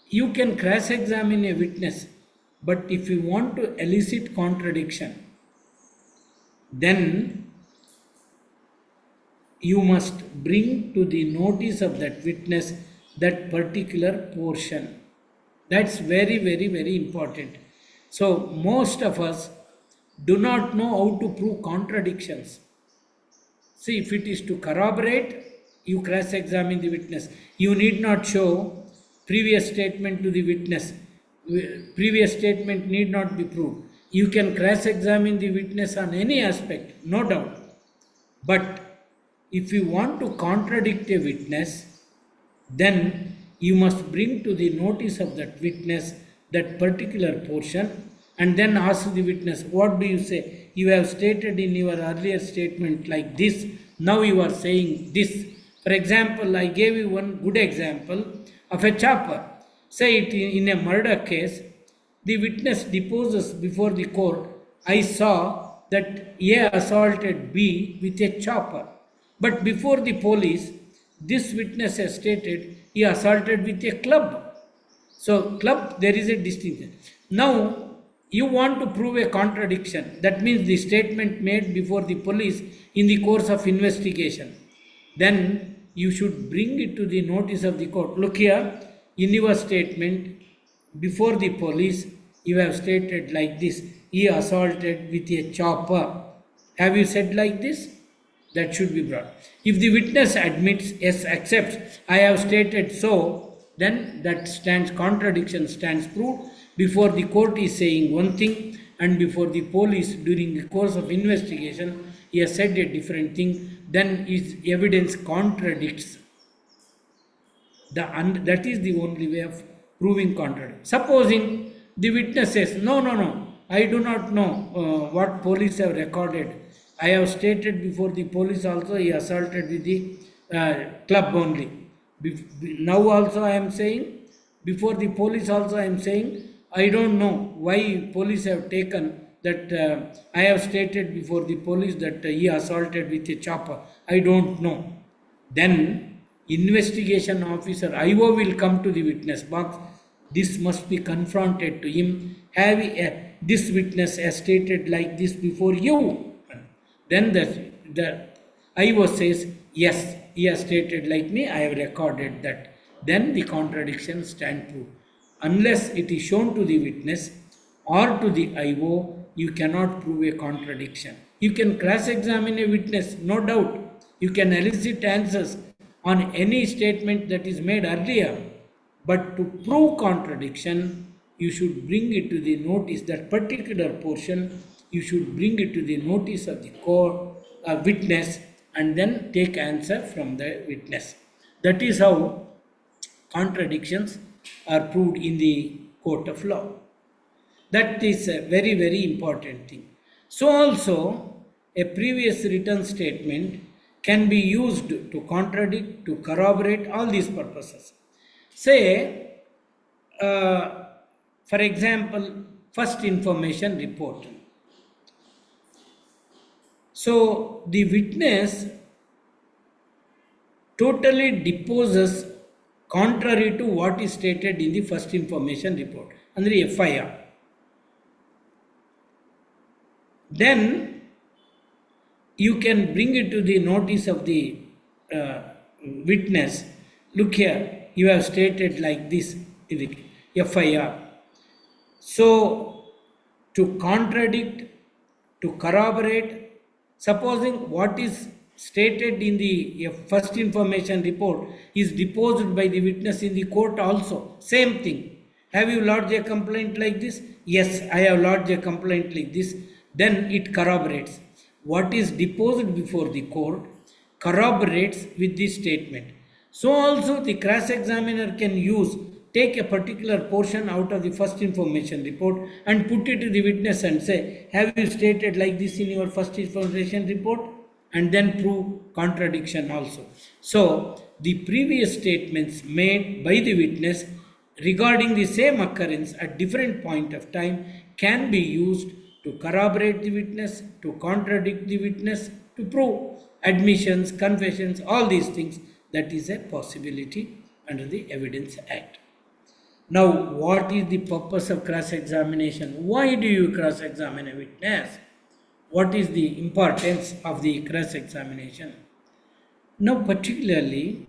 You can cross-examine a witness, but if you want to elicit contradiction, then you must bring to the notice of that witness that particular portion. That's very, very, very important. So most of us do not know how to prove contradictions. See, if it is to corroborate, you cross-examine the witness. You need not show previous statement to the witness. Previous statement need not be proved. You can cross-examine the witness on any aspect, no doubt. But if you want to contradict a witness, then you must bring to the notice of that witness that particular portion and then ask the witness, what do you say? You have stated in your earlier statement like this, now you are saying this. For example, I gave you one good example of a chopper. Say it in a murder case, the witness deposes before the court, I saw that A assaulted B with a chopper. But before the police, this witness has stated he assaulted with a club. So club, there is a distinction. Now, you want to prove a contradiction. That means the statement made before the police in the course of investigation. Then you should bring it to the notice of the court. Look here, in your statement before the police, you have stated like this: he assaulted with a chopper. Have you said like this? That should be brought. If the witness admits, yes, accepts, I have stated so, then that stands, contradiction stands proved. Before the court is saying one thing, and before the police during the course of investigation he has said a different thing, then his evidence contradicts. That is the only way of proving contradiction. Supposing the witness says, no, I do not know what police have recorded. I have stated before the police also he assaulted with the club only. Now also I am saying, before the police also I am saying, I don't know why police have taken that. I have stated before the police that he assaulted with a chopper. I don't know. Then investigation officer IO will come to the witness box. This must be confronted to him. This witness has stated like this before you. Then the IO says, yes, he has stated like me, I have recorded that. Then the contradiction stand true. Unless it is shown to the witness or to the IO, you cannot prove a contradiction. You can cross-examine a witness, no doubt. You can elicit answers on any statement that is made earlier. But to prove contradiction, you should bring it to the notice, that particular portion, you should bring it to the notice of the court, witness, and then take answer from the witness. That is how contradictions are proved in the court of law. That is a very, very important thing. So also, a previous written statement can be used to contradict, to corroborate, all these purposes. Say, for example, first information report. So the witness totally deposes contrary to what is stated in the first information report, under FIR. Then you can bring it to the notice of the witness. Look here, you have stated like this in the FIR. So to contradict, to corroborate, supposing what is stated in the first information report is deposed by the witness in the court also, same thing. Have you lodged a complaint like this? Yes, I have lodged a complaint like this. Then it corroborates. What is deposed before the court corroborates with this statement. So also the cross-examiner can take a particular portion out of the first information report and put it to the witness and say, have you stated like this in your first information report? And then prove contradiction also. So the previous statements made by the witness regarding the same occurrence at different point of time can be used to corroborate the witness, to contradict the witness, to prove admissions, confessions, all these things. That is a possibility under the Evidence Act. Now, what is the purpose of cross-examination? Why do you cross-examine a witness? What is the importance of the cross-examination? Now, particularly,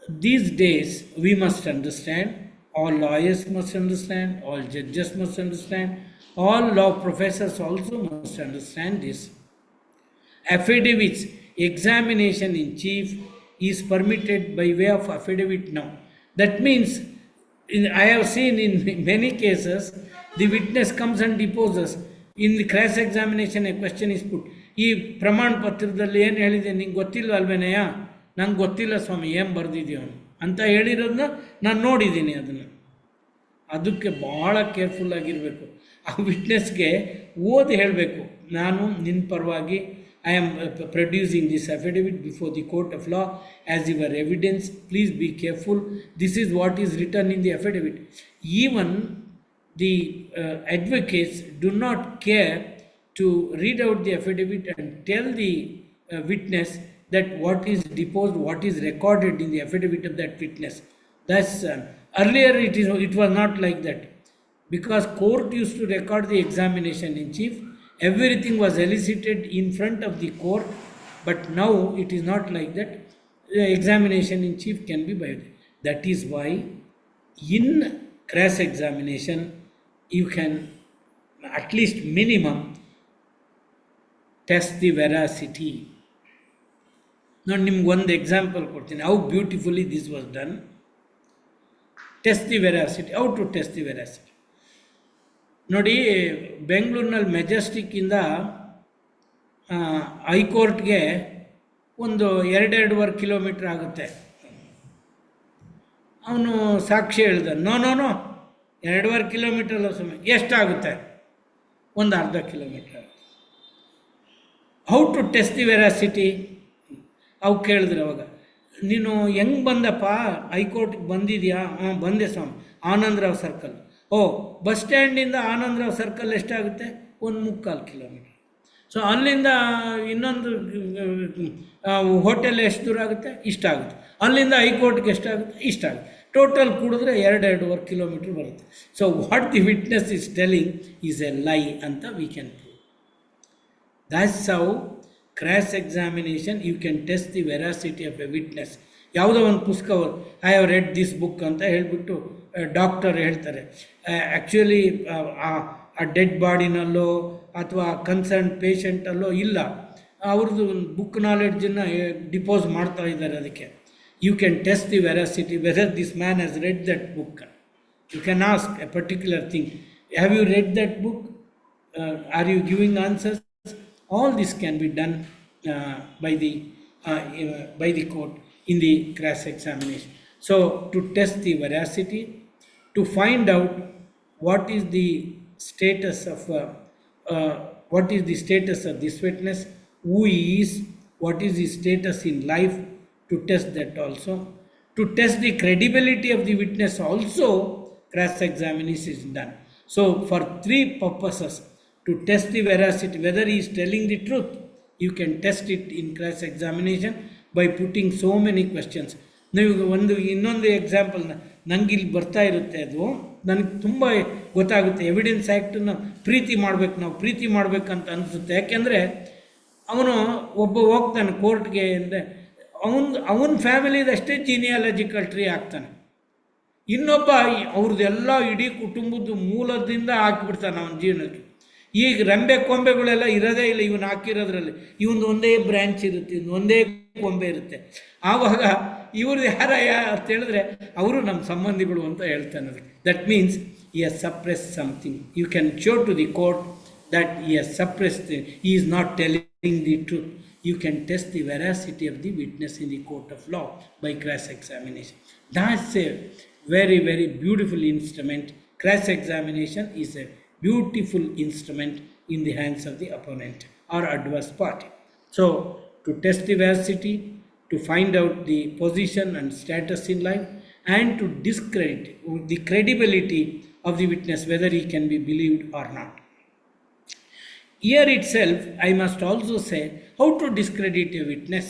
these days we must understand, all lawyers must understand, all judges must understand, all law professors also must understand this. Affidavits, examination in chief is permitted by way of affidavit now. That means, I have seen in many cases, the witness comes and deposes. In the cross-examination, a question is put. ಈ ಪ್ರಮಾಣ ಪತ್ರದಲ್ಲಿ ಏನು ಹೇಳಿದೆ ನಿಂಗೆ ಗೊತ್ತಿಲ್ಲ ಅಲ್ವೇನಯ್ಯ, ನಂಗೆ ಗೊತ್ತಿಲ್ಲ ಸ್ವಾಮಿ ಏನು ಬರೆದಿದ್ದೀವಿ ಅಂತ ಹೇಳಿರೋದನ್ನ ನಾನು ನೋಡಿದ್ದೀನಿ. ಅದಕ್ಕೆ ಭಾಳ ಕೇರ್ಫುಲ್ ಆಗಿರಬೇಕು. ಆ ವಿಟ್ನೆಸ್ಗೆ ಓದಿ ಹೇಳಬೇಕು, ನಾನು ನಿನ್ನ ಪರವಾಗಿ I am producing this affidavit before the court of law as your evidence. Please be careful. This is what is written in the affidavit. Even the advocates do not care to read out the affidavit and tell the witness that what is deposed, what is recorded in the affidavit of that witness. Thus, earlier it was not like that. because court used to record the examination in chief. Everything was elicited in front of the court, but now it is not like that. The examination in chief can be by. That is why in cross examination you can at least minimum test the veracity. ನಾನು ನಿಮ್ಗೆ ಒಂದು example ಕೊಡ್ತೀನಿ how beautifully this was done. Test the veracity. How to test the veracity ನೋಡಿ, ಬೆಂಗಳೂರಿನಲ್ಲಿ ಮೆಜೆಸ್ಟಿಕ್ಕಿಂದ ಹೈಕೋರ್ಟ್ಗೆ ಒಂದು 2.5 kilometre ಆಗುತ್ತೆ. ಅವನು ಸಾಕ್ಷಿ ಹೇಳ್ದ, ನೋ 2.5 ಕಿಲೋಮೀಟ್ರ್ ಅಲ್ಲ ಸಮಯ, ಎಷ್ಟಾಗುತ್ತೆ? ಒಂದು ಅರ್ಧ ಕಿಲೋಮೀಟ್ರ್ ಆಗುತ್ತೆ. How to test the veracity? ಅವು ಕೇಳಿದ್ರೆ ಅವಾಗ, ನೀನು ಹೆಂಗೆ ಬಂದಪ್ಪ ಹೈಕೋರ್ಟ್ಗೆ ಬಂದಿದೆಯಾ? ಬಂದೆ ಸ್ವಾಮಿ, ಆನಂದರಾವ್ ಸರ್ಕಲ್. ಬಸ್ ಸ್ಟ್ಯಾಂಡಿಂದ ಆನಂದರಾವ್ ಸರ್ಕಲ್ ಎಷ್ಟಾಗುತ್ತೆ? 1.25 ಕಿಲೋಮೀಟ್ರ್. ಸೊ ಅಲ್ಲಿಂದ ಇನ್ನೊಂದು ಹೋಟೆಲ್ ಎಷ್ಟು ದೂರ ಆಗುತ್ತೆ? ಇಷ್ಟಾಗುತ್ತೆ. ಅಲ್ಲಿಂದ ಹೈಕೋರ್ಟ್ಗೆ ಎಷ್ಟಾಗುತ್ತೆ? ಇಷ್ಟಾಗುತ್ತೆ. ಟೋಟಲ್ ಕೂಡಿದ್ರೆ 2.5 ಕಿಲೋಮೀಟ್ರ್ ಬರುತ್ತೆ. So what the witness is telling is a lie ಅಂತ we can prove. That's how cross examination you can test the veracity of a witness. ಯಾವುದೋ ಒಂದು ಪುಸ್ತಕ I have read this book ಅಂತ ಹೇಳಿಬಿಟ್ಟು doctor ಹೇಳ್ತಾರೆ. Actually ಆ dead ಬಾಡಿನಲ್ಲೋ ಅಥವಾ concern ಪೇಷಂಟಲ್ಲೋ ಇಲ್ಲ, ಅವ್ರದ್ದು ಬುಕ್ ನಾಲೆಡ್ಜನ್ನು ಡಿಪೋಸ್ ಮಾಡ್ತಾ ಇದ್ದಾರೆ. ಅದಕ್ಕೆ you can test the veracity whether this man has read that book. You can ask a particular thing, have you read that book? Are you giving answers? All this can be done by the court in the cross examination. So to test the veracity, to find out what is the status of this witness, who he is, what is his status in life, to test that also. To test the credibility of the witness also, cross examination is done. So for 3 purposes. To test the veracity, whether he is telling the truth, you can test it in cross examination by putting so many questions. ನೀವು ಇನ್ನೊಂದು example ನಂಗೆ ಇಲ್ಲಿ ಬರ್ತಾ ಇರುತ್ತೆ, ಅದು ನನಗೆ ತುಂಬ ಗೊತ್ತಾಗುತ್ತೆ. ಎವಿಡೆನ್ಸ್ ಆ್ಯಕ್ಟನ್ನು ನಾವು ಪ್ರೀತಿ ಮಾಡಬೇಕಂತ ಅನಿಸುತ್ತೆ. ಯಾಕೆಂದರೆ ಅವನು ಒಬ್ಬ ಹೋಗ್ತಾನೆ ಕೋರ್ಟ್ಗೆ ಅಂದರೆ ಅವನ ಫ್ಯಾಮಿಲಿದಷ್ಟೇ ಜೀನಿಯಾಲಜಿಕಲ್ ಟ್ರೀ ಆಗ್ತಾನೆ. ಇನ್ನೊಬ್ಬ ಅವ್ರದ್ದೆಲ್ಲ ಇಡೀ ಕುಟುಂಬದ ಮೂಲದಿಂದ ಹಾಕಿಬಿಡ್ತಾನೆ ಅವನ ಜೀವನಕ್ಕೆ. ಈಗ ರೆಂಬೆ ಕೊಂಬೆಗಳೆಲ್ಲ ಇರೋದೇ ಇಲ್ಲ ಇವನು ಹಾಕಿರೋದ್ರಲ್ಲಿ. ಇವನು ಒಂದೇ ಬ್ರ್ಯಾಂಚ್ ಇರುತ್ತೆ, ಒಂದೇ ಕೊಂಬೆ ಇರುತ್ತೆ. ಆವಾಗ ಇವ್ರದ್ದು ಯಾರ ಅಂತ ಹೇಳಿದ್ರೆ ಅವರು ನಮ್ಮ ಸಂಬಂಧಿಗಳು ಅಂತ ಹೇಳ್ತಾನೆ. That means he has suppressed something. You can show to the court that he has suppressed it. He is not telling the truth. You can test the veracity of the witness in the court of law by cross examination. That's a very, very beautiful instrument. Cross examination is a beautiful instrument in the hands of the opponent or adverse party. So to test the veracity, to find out the position and status in life, and to discredit the credibility of the witness, whether he can be believed or not. Here itself I must also say how to discredit a witness.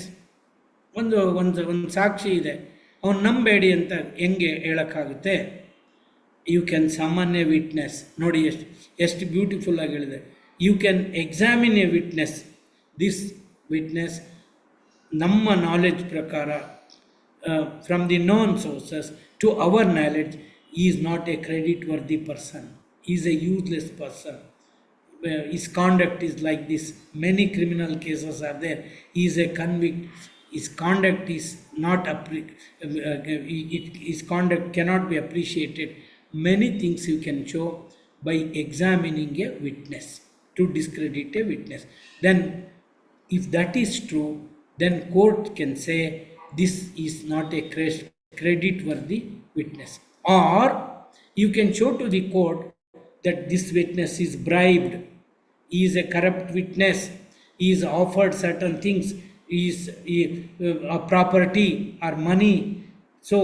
ಒಂದು ಸಾಕ್ಷಿ ಇದೆ, ಅವನು ನಂಬೇಡಿ ಅಂತ ಹೆಂಗೆ ಹೇಳೋಕ್ಕಾಗುತ್ತೆ? You can summon a witness. ನೋಡಿ ಎಷ್ಟು beautiful ಆಗಿ ಹೇಳಿದೆ. You can examine a witness. This witness ನಮ್ಮ ನಾಲೆಡ್ಜ್ ಪ್ರಕಾರ from the known sources to our knowledge is not a creditworthy person, is a useless person. His conduct is like this. Many criminal cases are there. He is a convict. His conduct is not his conduct cannot be appreciated. Many things you can show by examining a witness to discredit a witness. Then if that is true, then court can say this is not a credit worthy witness. Or you can show to the court that this witness is bribed, he is a corrupt witness, he is offered certain things, he is a property or money. So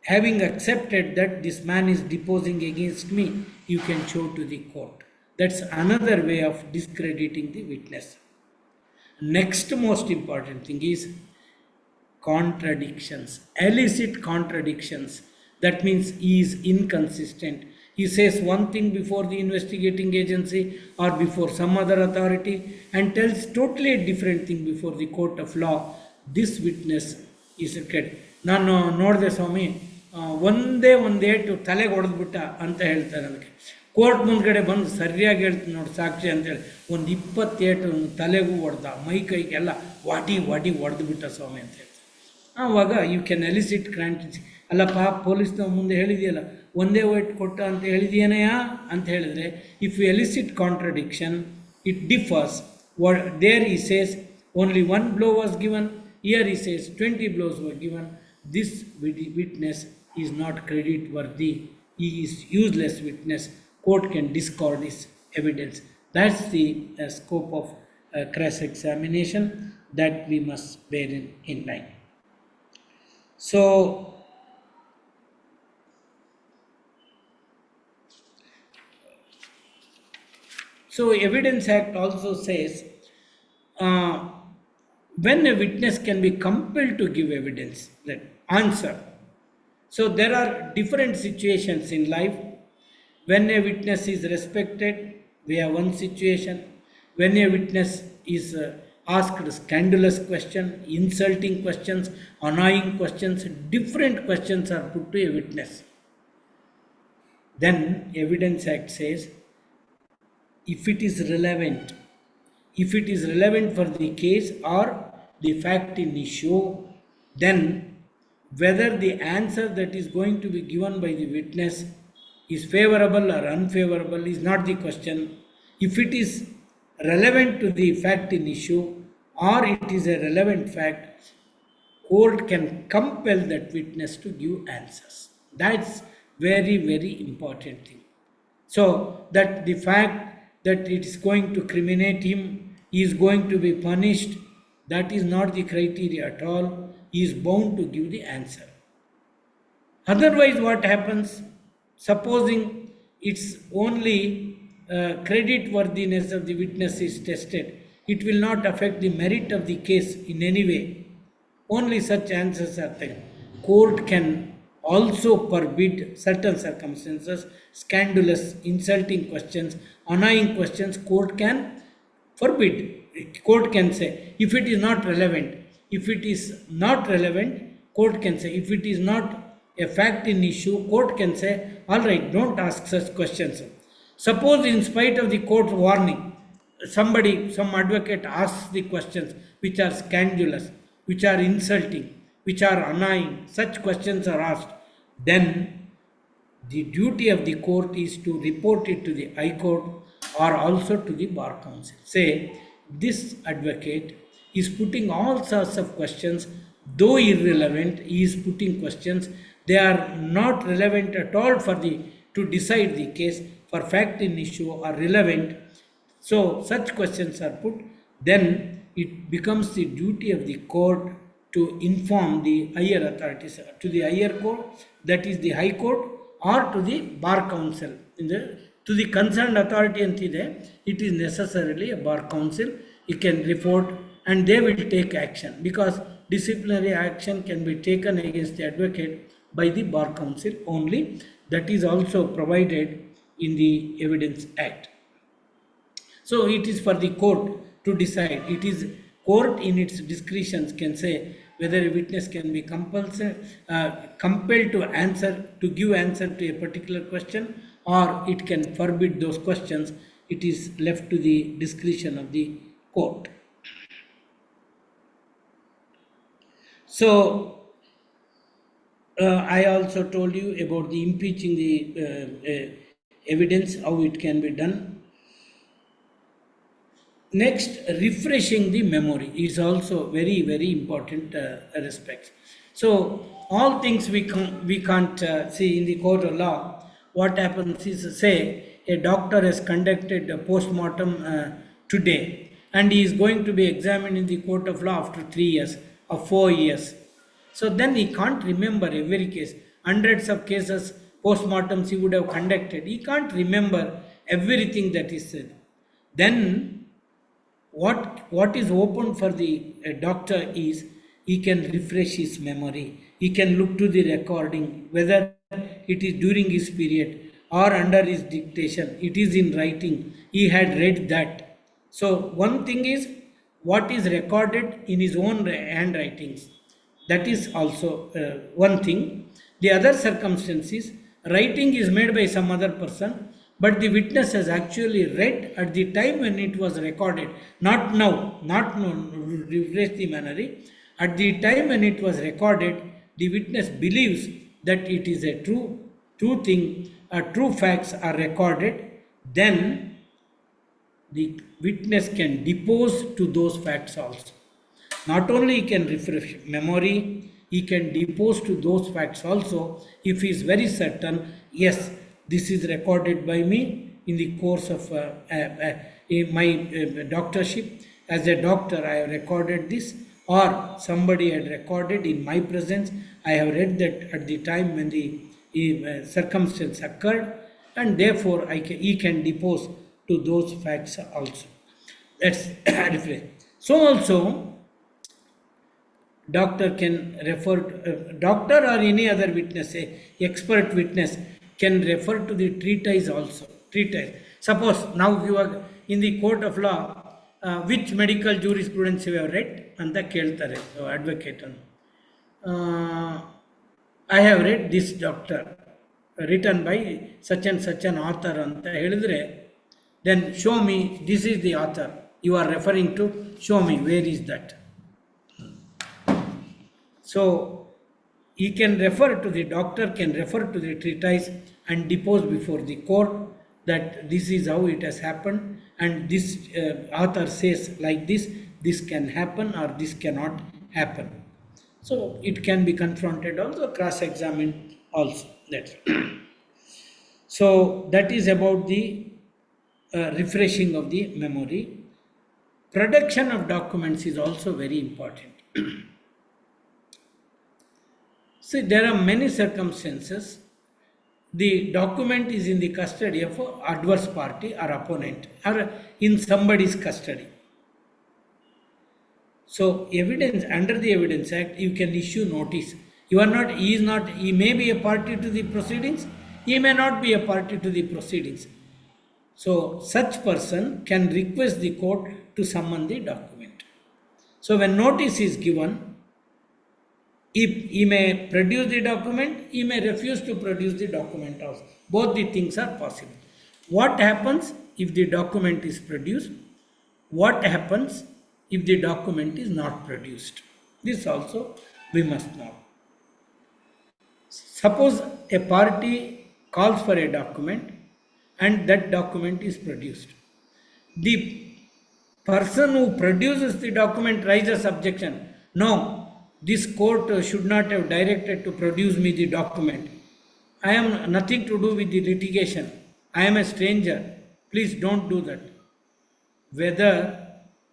having accepted that this man is deposing against me, you can show to the court. That's another way of discrediting the witness. Next most important thing is contradictions, illicit contradictions. That means he is inconsistent, He says one thing before the investigating agency or before some other authority and tells totally a different thing before the court of law. This witness is required. ನಾನು ನೋಡಿದೆ ಸ್ವಾಮಿ, ಒಂದೇಟು ತಲೆಗೆ ಹೊಡೆದ್ಬಿಟ್ಟ ಅಂತ ಹೇಳ್ತಾರೆ. ಅದಕ್ಕೆ court ಮುಂದ್ಗಡೆ ಬಂದು ಸರಿಯಾಗಿ ಹೇಳ್ತೀನಿ ನೋಡಿ ಸಾಕ್ಷಿ ಅಂತೇಳಿ ಒಂದು 20 ಏಟು ತಲೆಗೂ ಹೊಡೆದ, ಮೈ ಕೈಗೆಲ್ಲ ವಾಟಿ ಹೊಡೆದ್ಬಿಟ್ಟ ಸ್ವಾಮಿ ಅಂತ ಹೇಳ್ತಾರೆ. ಆವಾಗ ಯು ಕ್ಯಾನ್ ಎಲಿಸಿಟ್ ಕ್ರಾಂಟಿಸಿ. ಅಲ್ಲಪ್ಪ ಪೊಲೀಸ್ನವ್ರ ಮುಂದೆ ಹೇಳಿದೆಯಲ್ಲ, ಒಂದೇ ವೈಟ್ ಕೊಟ್ಟ ಅಂತ ಹೇಳಿದೆಯೇನೆಯಾ ಅಂತ ಹೇಳಿದ್ರೆ, if you elicit contradiction it differs. There he says only one blow was given, here he says 20 blows were given. This witness is not credit worthy, he is useless witness. Court can discard his evidence. That's the scope of cross examination that we must bear in mind. So Evidence Act also says when a witness can be compelled to give evidence, that answer. So there are different situations in life. When a witness is respected, we have one situation. When a witness is asked scandalous questions, insulting questions, annoying questions, different questions are put to a witness. Then Evidence Act says, if it is relevant for the case or the fact in issue, then whether the answer that is going to be given by the witness is favorable or unfavorable is not the question. If it is relevant to the fact in issue or it is a relevant fact, court can compel that witness to give answers. That's very, very important thing. So that the fact that it is going to criminate him, he is going to be punished, that is not the criteria at all. He is bound to give the answer. Otherwise, what happens? Supposing it's only credit worthiness of the witness is tested, it will not affect the merit of the case in any way. Only such answers are there. Court can also forbid certain circumstances, scandalous, insulting questions, annoying questions. Court can forbid. Court can say, if it is not relevant, court can say, if it is not a fact in issue, court can say, all right, don't ask such questions. Suppose in spite of the court's warning, some advocate asks the questions which are scandalous, which are insulting, which are annoying, such questions are asked, then the duty of the court is to report it to the High Court or also to the Bar Council. Say, this advocate is putting all sorts of questions, though irrelevant, he is putting questions. They are not relevant at all to decide the case, for fact in issue or relevant. So such questions are put, then it becomes the duty of the court to inform the higher authorities, to the higher court, that is the High Court, or to the Bar Council. To the concerned authority antide, it is necessarily a Bar Council. You can report and they will take action, because disciplinary action can be taken against the advocate by the Bar Council only. That is also provided in the Evidence Act. So it is for the court to decide. It is court in its discretions can say whether a witness can be compelled to give answer to a particular question, or it can forbid those questions. It is left to the discretion of the court. So I also told you about the impeaching the evidence, how it can be done. Next, refreshing the memory is also very, very important aspect. So all things we can't see in the court of law. What happens is, say a doctor has conducted a post-mortem today, and he is going to be examined in the court of law after 3 years or 4 years. So then he can't remember every case. Hundreds of cases, post-mortems he would have conducted. He can't remember everything that is said. Then what is open for the doctor is, he can refresh his memory. He can look to the recording, whether it is during his period or under his dictation. It is in writing. He had read that. So one thing is what is recorded in his own handwritings. That is also one thing. The other circumstance is writing is made by some other person, but the witness has actually read at the time when it was recorded, not now, not now, refresh the memory. At the time when it was recorded, the witness believes that it is a true thing, true facts are recorded, then the witness can depose to those facts also. Not only he can refresh memory, he can depose to those facts also if he is very certain, yes, this is recorded by me in the course of my doctorship. As a doctor, I have recorded this, or somebody had recorded in my presence. I have read that at the time when the circumstance occurred, and therefore he can depose to those facts also. That's refresh. So also, doctor can refer doctor or any other witness, expert witness can refer to the treatise also. Treatise. Suppose now you are in the court of law, which medical jurisprudence you have read ಅಂತ ಕೇಳ್ತಾರೆ advocate ಅನ್ನು. I have read this doctor written by such and such an author ಅಂತ ಹೇಳಿದ್ರೆ, then show me this is the author you are referring to, show me where is that. So he can refer to the doctor, can refer to the treatise and depose before the court that this is how it has happened, and this author says like this can happen or this cannot happen. So it can be confronted also, cross-examined also. That's so that is about the refreshing of the memory. Production of documents is also very important. See, there are many circumstances. The document is in the custody of an adverse party or opponent, or in somebody's custody. So, evidence under the Evidence Act, you can issue notice. He may be a party to the proceedings, he may not be a party to the proceedings. So, such person can request the court to summon the document. So, when notice is given, if he may produce the document, he may refuse to produce the document also. Both the things are possible. What happens if the document is produced? What happens if the document is not produced? This also we must know. Suppose a party calls for a document and that document is produced. The person who produces the document raises objection. No, this court should not have directed to produce me the document. I am nothing to do with the litigation. I am a stranger. Please don't do that. Whether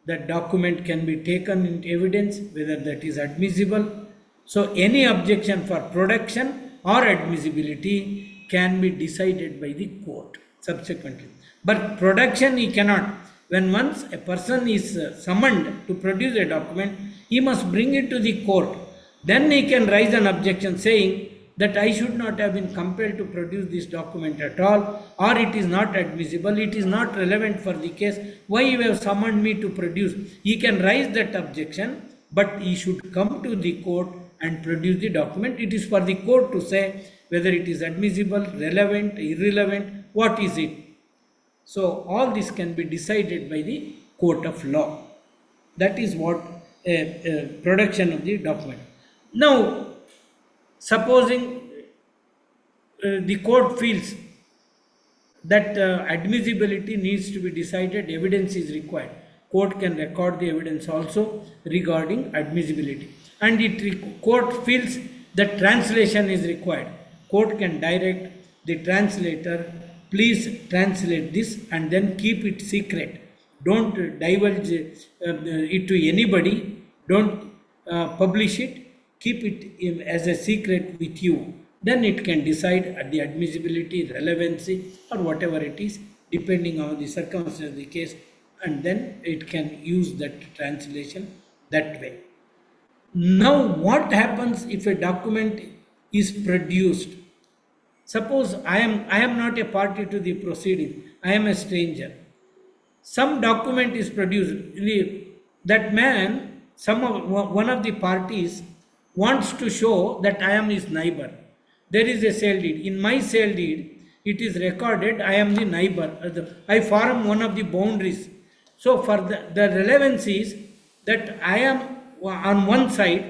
that document can be taken into evidence, whether that is admissible. So any objection for production or admissibility can be decided by the court subsequently. But production he cannot. When once a person is summoned to produce a document, he must bring it to the court. Then he can raise an objection saying that I should not have been compelled to produce this document at all, or it is not admissible, it is not relevant for the case, why you have summoned me to produce. He can raise that objection, but he should come to the court and produce the document. It is for the court to say whether it is admissible, relevant, irrelevant, what is it. So all this can be decided by the court of law. That is what production of the document. Now, supposing the court feels that admissibility needs to be decided, evidence is required. Court can record the evidence also regarding admissibility. And court feels that translation is required. Court can direct the translator, please translate this and then keep it secret. Don't divulge it to anybody. Don't publish it. Keep it as a secret with you. Then it can decide at the admissibility, relevancy, or whatever it is, depending on the circumstances of the case, and then it can use that translation that way. Now, what happens if a document is produced? Suppose I am not a party to the proceeding. I am a stranger. Some document is produced. That man, one of the parties wants to show that I am his neighbor. There is a sale deed. In my sale deed, it is recorded I am the neighbor. I form one of the boundaries. So for the relevance is that I am on one side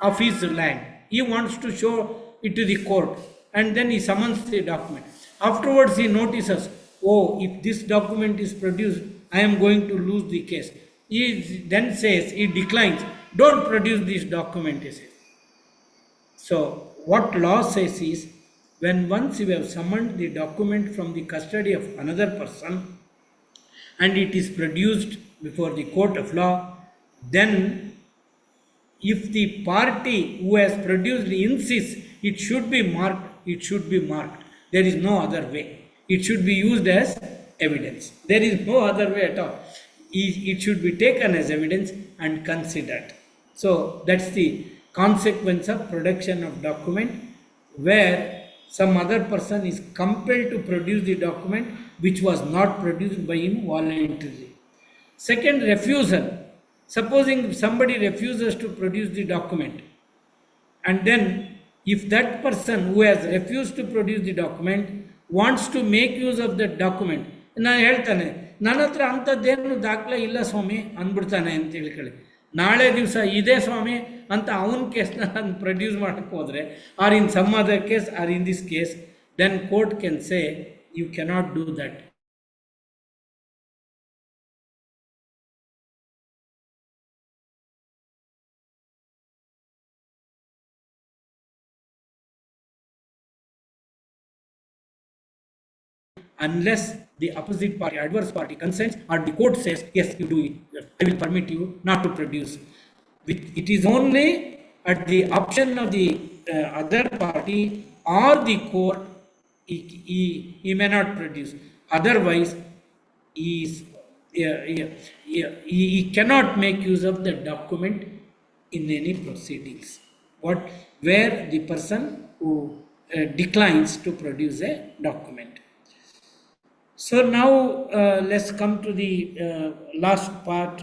of his land. He wants to show it to the court, and then he summons the document. Afterwards he notices, oh, if this document is produced, I am going to lose the case. He then says, he declines, don't produce this document, he says. So what law says is, when once you have summoned the document from the custody of another person and it is produced before the court of law, then if the party who has produced insists it should be marked, it should be marked. There is no other way. It should be used as evidence. There is no other way at all. It should be taken as evidence and considered. So that's the consequence of production of document, where some other person is compelled to produce the document which was not produced by him voluntarily. Second, refusal. Supposing somebody refuses to produce the document, and then if that person who has refused to produce the document wants to make use of that document, ನಾನು ಹೇಳ್ತಾನೆ, ನನ್ನ ಹತ್ರ ಅಂಥದ್ದೇನು ದಾಖಲೆ ಇಲ್ಲ ಸ್ವಾಮಿ ಅಂದ್ಬಿಡ್ತಾನೆ ಅಂತ ಹೇಳ್ಕೊಳ್ಳಿ. ನಾಳೆ ದಿವಸ ಇದೇ ಸ್ವಾಮಿ ಅಂತ ಅವನ ಕೇಸ್ನ ನಾನು ಪ್ರೊಡ್ಯೂಸ್ ಮಾಡೋಕ್ಕೆ ಹೋದರೆ, or in some other case or in this case, then court can say you cannot do that. Unless the opposite party, adverse party consents, or the court says, yes, you do it, I will permit you not to produce. It is only at the option of the other party or the court, he may not produce. Otherwise, he cannot make use of the document in any proceedings. Where the person who declines to produce a document. So now let's come to the last part.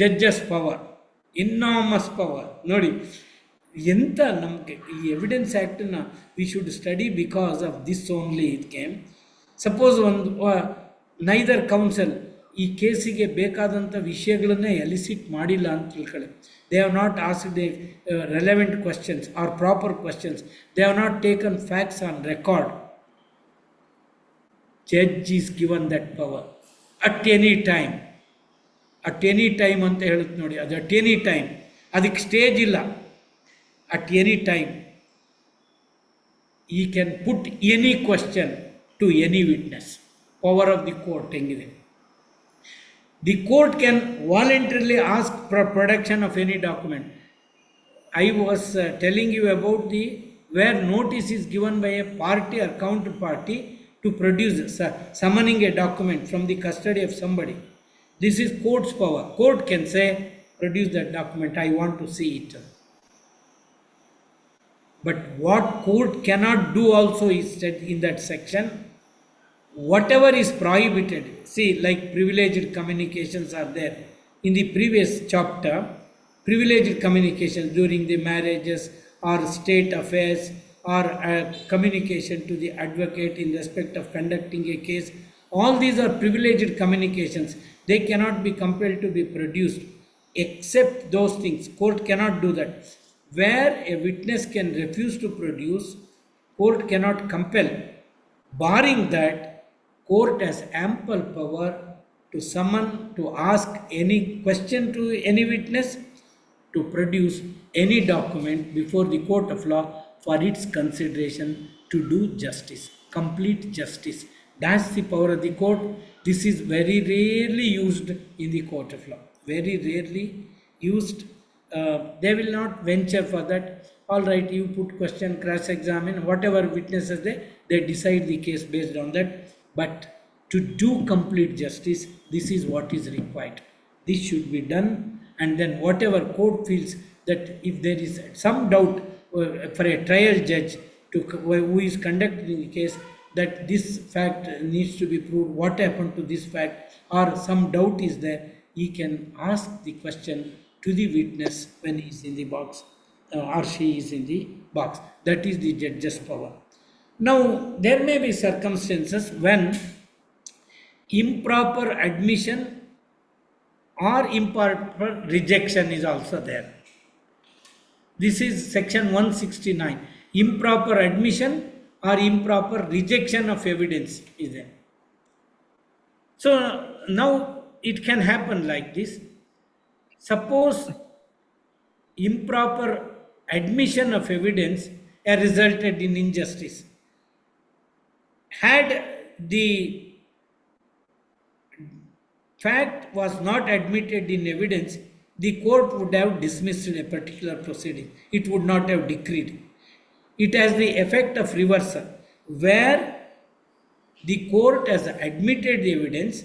Judge's power, enormous power. Nodi, enta namke ee evidence act na we should study because of this only it came. Suppose neither counsel ಈ ಕೇಸಿಗೆ ಬೇಕಾದಂಥ ವಿಷಯಗಳನ್ನೇ ಎಲಿಸಿಟ್ ಮಾಡಿಲ್ಲ ಅಂತ ತಿಳ್ಕೊಳ್ಳಿ. They have not asked the relevant questions are proper questions. They have not taken facts on record. Judge is given that power at any time. At any time ಅಂತ ಹೇಳುತ್ತೆ ನೋಡಿ, ಅದು at any time, ಅದಕ್ಕೆ stage ಇಲ್ಲ. At any time he can put any question to any witness. Power of the court ಹೆಂಗಿದೆ. The court can voluntarily ask for production of any document. I was telling you about the where notice is given by a party or counterparty to produce, summoning a document from the custody of somebody. This is court's power. Court can say, produce that document, I want to see it. But what court cannot do also is said in that section, whatever is prohibited. See, like privileged communications are there. In the previous chapter, privileged communications during the marriages or state affairs, or communication to the advocate in respect of conducting a case. All these are privileged communications. They cannot be compelled to be produced except those things. Court cannot do that. Where a witness can refuse to produce, court cannot compel. Barring that, court has ample power to summon, to ask any question to any witness, to produce any document before the court of law for its consideration, to do justice, complete justice. That's the power of the court. This is very rarely used in the court of law. Very rarely used. They will not venture for that. All right, you put question, cross-examine, whatever witnesses they decide the case based on that. But to do complete justice, this is what is required. This should be done, and then whatever court feels that if there is some doubt, for a trial judge to who is conducting the case, that this fact needs to be proved, what happened to this fact, or some doubt is there, he can ask the question to the witness when he is in the box or she is in the box. That is the judge's power. Now, there may be circumstances when improper admission or improper rejection is also there. This is section 169. Improper admission or improper rejection of evidence is there. So now it can happen like this. Suppose improper admission of evidence has resulted in injustice. Had the fact was not admitted in evidence, the court would have dismissed a particular proceeding. It would not have decreed. It has the effect of reversal, where the court has admitted the evidence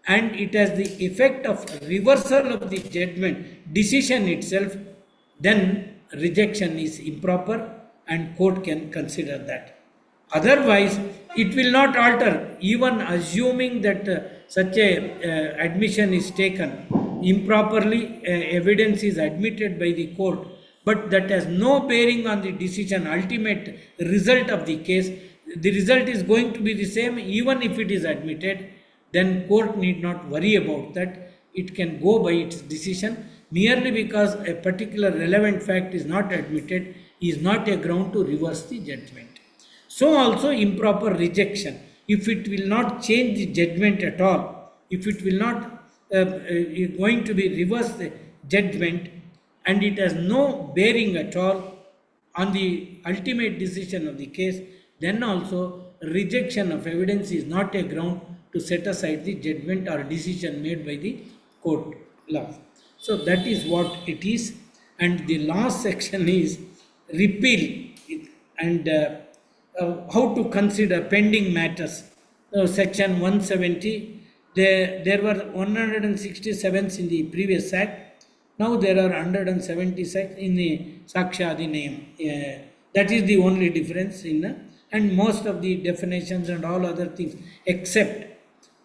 and it has the effect of reversal of the judgment decision itself, then rejection is improper and court can consider that. Otherwise, it will not alter, even assuming that such a admission is taken improperly, evidence is admitted by the court, but that has no bearing on the decision, ultimate result of the case. The result is going to be the same even if it is admitted, then court need not worry about that. It can go by its decision. Merely because a particular relevant fact is not admitted is not a ground to reverse the judgment. So also improper rejection, if it will not change the judgment at all, if it will not going to be reverse the judgment and it has no bearing at all on the ultimate decision of the case, then also rejection of evidence is not a ground to set aside the judgment or decision made by the court law. So that is what it is. And the last section is repeal and how to consider pending matters. Section 170, there were 167 in the previous act. Now there are 176 in the Sakshadinayam. That is the only difference and most of the definitions and all other things, except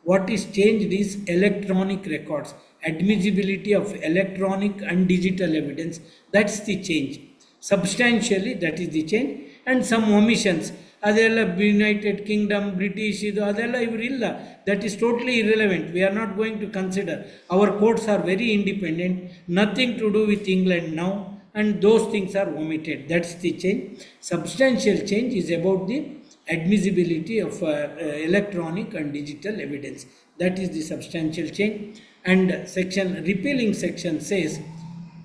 what is changed is electronic records, admissibility of electronic and digital evidence. That's the change. Substantially, that is the change. And some omissions. Adella United Kingdom, British, Adella Ivrilla. That is totally irrelevant. We are not going to consider. Our courts are very independent, nothing to do with England now, and those things are omitted. That's the change. Substantial change is about the admissibility of electronic and digital evidence. That is the substantial change. And repealing section says,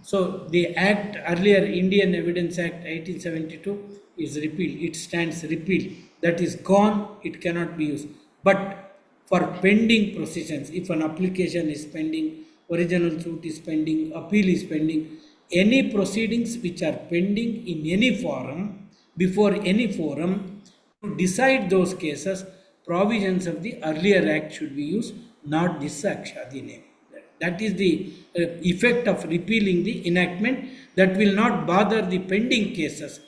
so the act, earlier Indian Evidence Act 1872 is repealed. It stands repealed. That is gone. It cannot be used. But for pending proceedings, if an application is pending, original suit is pending, appeal is pending, any proceedings which are pending in any forum, before any forum, to decide those cases, provisions of the earlier act should be used, not this Sakshadinayam. That is the effect of repealing the enactment. That will not bother the pending cases.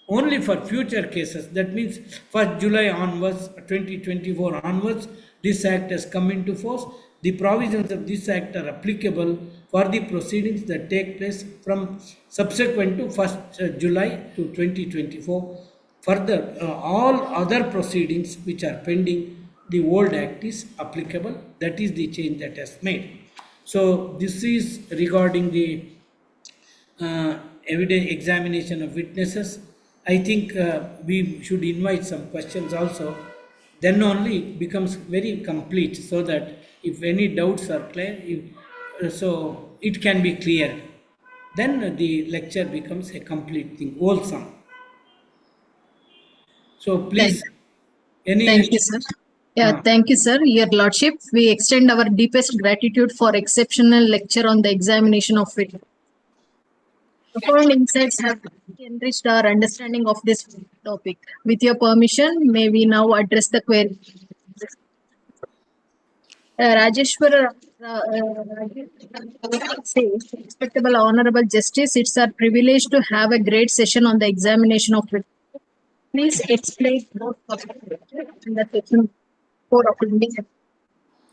Only for future cases, that means 1st July onwards, 2024 onwards, this act has come into force. The provisions of this act are applicable for the proceedings that take place from subsequent to 1st July to 2024. Further, all other proceedings which are pending, the old act is applicable. That is the change that has made. So this is regarding the evidence examination of witnesses. I think we should invite some questions also. Then only it becomes very complete, so that if any doubts are clear, so it can be cleared. Then the lecture becomes a complete thing, wholesome. So please, Thank you, sir. Yeah, thank you, sir. Your Lordship, we extend our deepest gratitude for exceptional lecture on the examination of witness. Profound insights have enriched our understanding of this topic. With your permission, may we now address the query. Rajeshwara says, respectable honorable justice, it's our privilege to have a great session on the examination of witness. Please explain both of in the section 4 of India.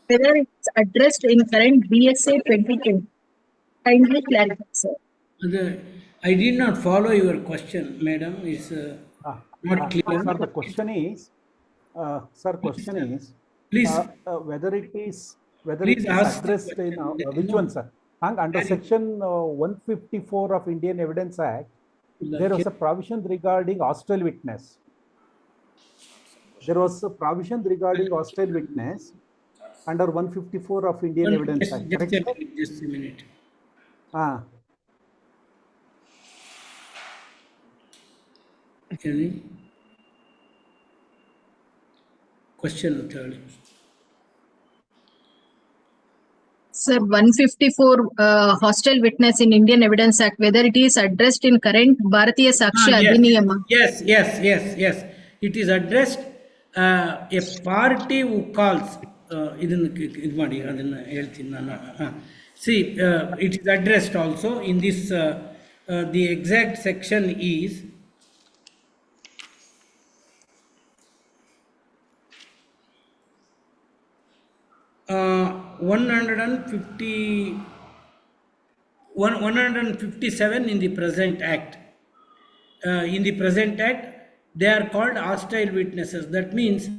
Whether it's addressed in current BSA 2020. Kindly clarify, sir. I did not follow your question, madam. It's not clear. Sir, the question is, Please, whether it is please ask the addressed in question. which one, sir? Under section 154 of Indian Evidence Act, there was a provision regarding hostile witness. There was a provision regarding hostile witness under 154 of Indian Evidence Act. Just a minute. Any question? Sir, 154 hostile witness in Indian Evidence Act, whether it is addressed in current Bharatiya Sakshi Adhiniyama. Yes. It is addressed a party who calls. See, it is addressed also in this. The exact section is 157 in the present act. In the present act, they are called hostile witnesses. That means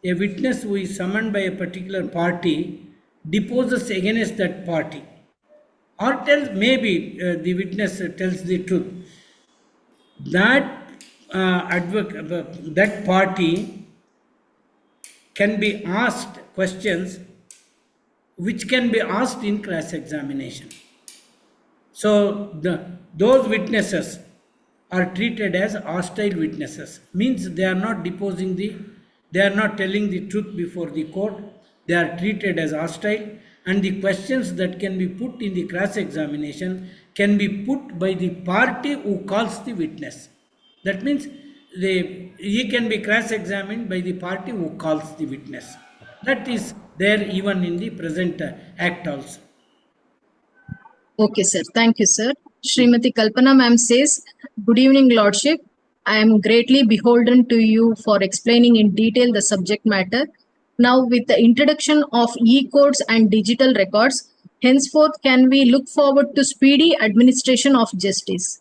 a witness who is summoned by a particular party deposes against that party, or tells, maybe the witness tells the truth. That that party can be asked questions which can be asked in cross-examination. So those witnesses are treated as hostile witnesses. Means they are not they are not telling the truth before the court. They are treated as hostile, and the questions that can be put in the cross-examination can be put by the party who calls the witness. That means he can be cross-examined by the party who calls the witness. That is there even in the present act also. Okay, sir. Thank you, sir. Srimati Kalpana ma'am says, good evening, Lordship. I am greatly beholden to you for explaining in detail the subject matter. Now, with the introduction of e-courts and digital records, henceforth can we look forward to speedy administration of justice?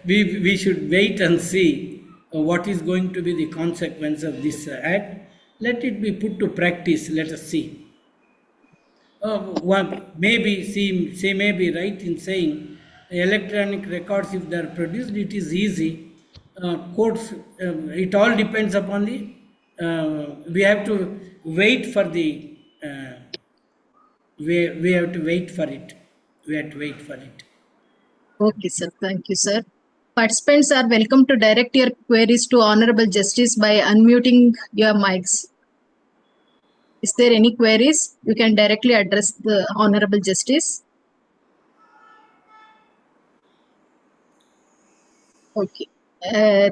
We should wait and see what is going to be the consequence of this act. Let it be put to practice. Let us see. Maybe she may be right in saying electronic records, if they are produced, it is easy. Courts, it all depends upon the. We have to wait for the. We have to wait for it. We have to wait for it. Okay, sir. Thank you, sir. Participants are welcome to direct your queries to Honorable Justice by unmuting your mics. Is there any queries? You can directly address the Honorable Justice. Okay.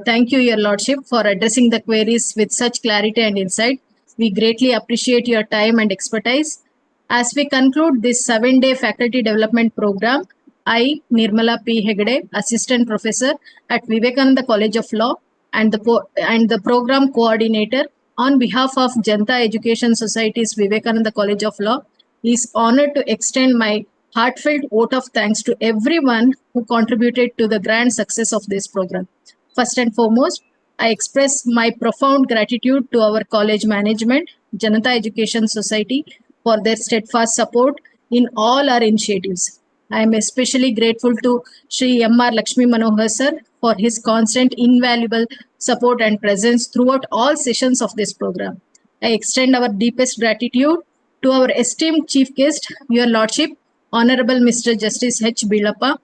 Thank you, Your Lordship, for addressing the queries with such clarity and insight. We greatly appreciate your time and expertise. As we conclude this 7-day faculty development program, I, Nirmala P. Hegde, Assistant Professor at Vivekananda College of Law and the Program Coordinator on behalf of Janta Education Society's Vivekananda College of Law, is honored to extend my heartfelt vote of thanks to everyone who contributed to the grand success of this program. First and foremost, I express my profound gratitude to our college management, Janata Education Society, for their steadfast support in all our initiatives. I am especially grateful to Sri M.R. Lakshmi Manohar sir for his constant invaluable support and presence throughout all sessions of this program. I extend our deepest gratitude to our esteemed chief guest, Your Lordship, Honorable Mr. Justice H. Billappa.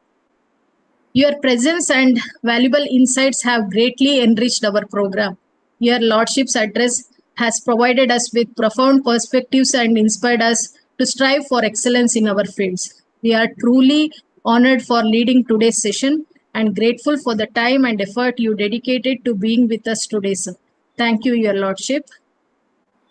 Your presence and valuable insights have greatly enriched our program. Your Lordship's address has provided us with profound perspectives and inspired us to strive for excellence in our fields. We are truly honored for leading today's session and grateful for the time and effort you dedicated to being with us today, sir. Thank you, Your Lordship.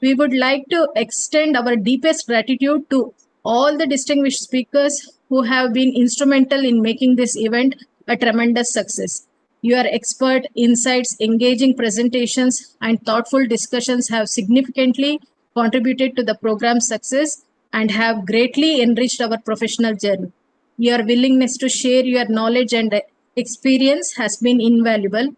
We would like to extend our deepest gratitude to all the distinguished speakers who have been instrumental in making this event a tremendous success. Your expert insights, engaging presentations, and thoughtful discussions have significantly contributed to the program's success and have greatly enriched our professional journey. Your willingness to share your knowledge and experience has been invaluable,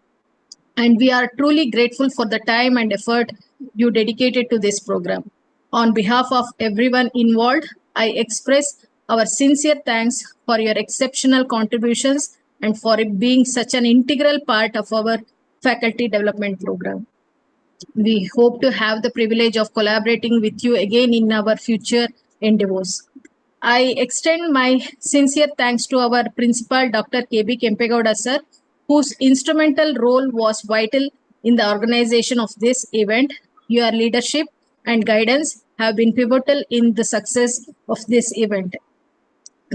and we are truly grateful for the time and effort you dedicated to this program. On behalf of everyone involved, I express our sincere thanks for your exceptional contributions and for it being such an integral part of our faculty development program. We hope to have the privilege of collaborating with you again in our future endeavors. I extend my sincere thanks to our principal, Dr. KB Kempegowda sir, whose instrumental role was vital in the organization of this event. Your leadership and guidance have been pivotal in the success of this event.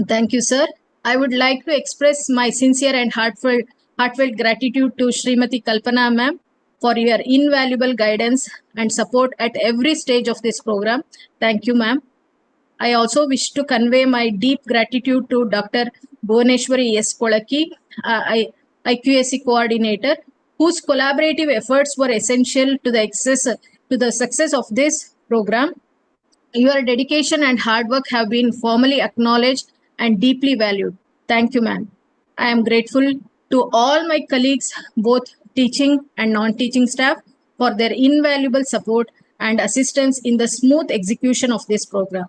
Thank you, sir. I would like to express my sincere and heartfelt gratitude to Srimati Kalpana ma'am for your invaluable guidance and support at every stage of this program. Thank you, ma'am. I also wish to convey my deep gratitude to Dr. Bhuvaneshwari S. Kolaki, IQAC coordinator, whose collaborative efforts were essential to the success of this program. Your dedication and hard work have been formally acknowledged and deeply valued. Thank you, ma'am. I am grateful to all my colleagues, both teaching and non-teaching staff, for their invaluable support and assistance in the smooth execution of this program.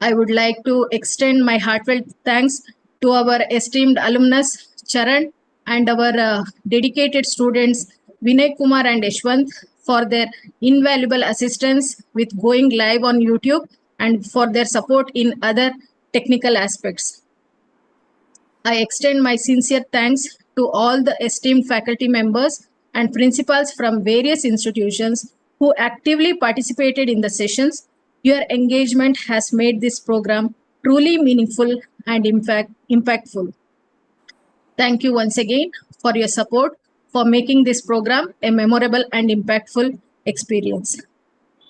I would like to extend my heartfelt thanks to our esteemed alumnus, Charan, and our dedicated students, Vinay Kumar and Yashwant, for their invaluable assistance with going live on YouTube and for their support in other technical aspects. I extend my sincere thanks to all the esteemed faculty members and principals from various institutions who actively participated in the sessions. Your engagement has made this program truly meaningful and impactful. Thank you once again for your support for making this program a memorable and impactful experience.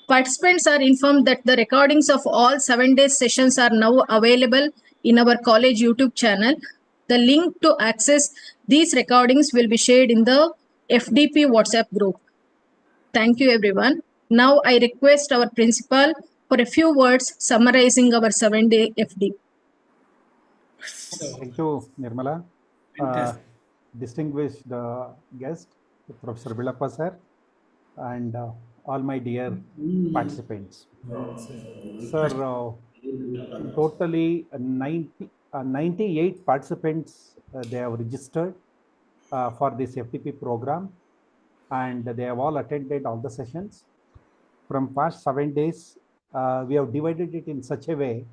Participants are informed that the recordings of all 7-day sessions are now available in our college YouTube channel. The link to access these recordings will be shared in the FDP WhatsApp group. Thank you, everyone. Now I request our principal for a few words summarizing our 7-day FD. Thank you, Nirmala. Distinguished guest, Professor Billappa sir, and all my dear participants. Sir, totally 98 participants they have registered for this FTP program, and they have all attended all the sessions. From past 7 days, we have divided it in such a way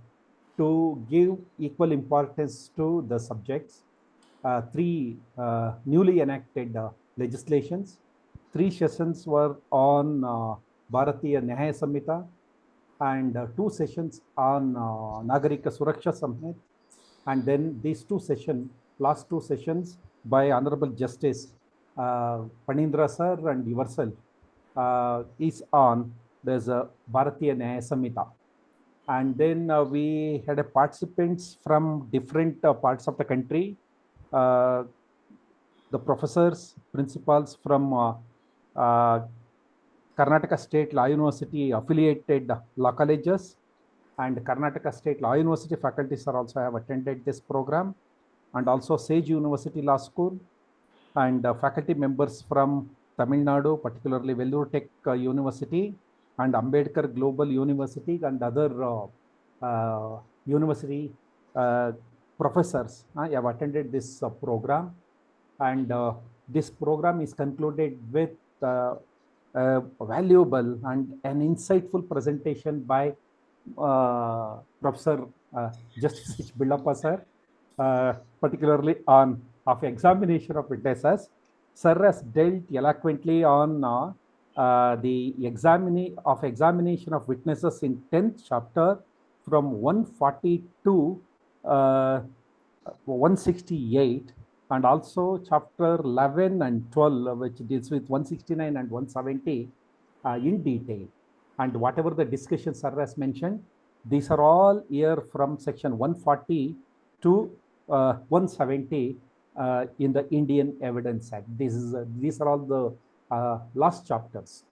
to give equal importance to the subjects. 3 newly enacted legislations. 3 sessions were on Bharatiya Nyaya Samhita, and 2 sessions on Nagarika Suraksha Samhit, and then these 2 sessions, last 2 sessions by Honorable Justice Panindra sir and yourself is on there's a Bharatiya Nyaya Samhita. And then we had participants from different parts of the country, the professors, principals from Karnataka State Law University affiliated law colleges, and Karnataka State Law University faculties are also have attended this program, and also Sage University Law School, and faculty members from Tamil Nadu, particularly Vellore Tech University and Ambedkar Global University, and other university professors have attended this program. And this program is concluded with a valuable and an insightful presentation by Professor Justice H. Billappa sir, particularly on of examination of witnesses. Sir has dealt eloquently on the examination of witnesses in 10th chapter from 140 to 168, and also chapter 11 and 12, which deals with 169 and 170 in detail. And whatever the discussion sir has mentioned, these are all here from section 140 to 170 in the Indian Evidence Act. These are all the last chapters.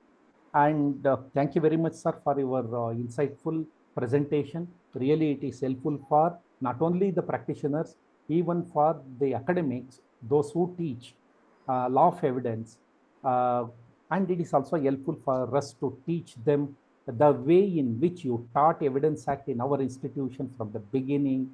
And thank you very much, sir, for your insightful presentation. Really, it is helpful for not only the practitioners, even for the academics, those who teach law of evidence. And it is also helpful for us to teach them the way in which you taught Evidence Act in our institution from the beginning.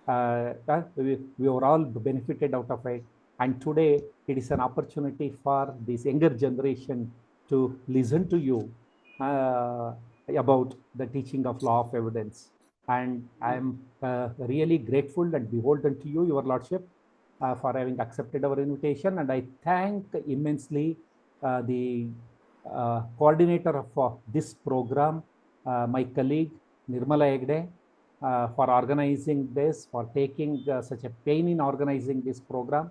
We were all benefited out of it. And today, it is an opportunity for this younger generation to listen to you about the teaching of law of evidence. And I am really grateful and beholden to you, Your Lordship, for having accepted our invitation. And I thank immensely the coordinator of this program, my colleague, Nirmala Egde, for organizing this, for taking such a pain in organizing this program.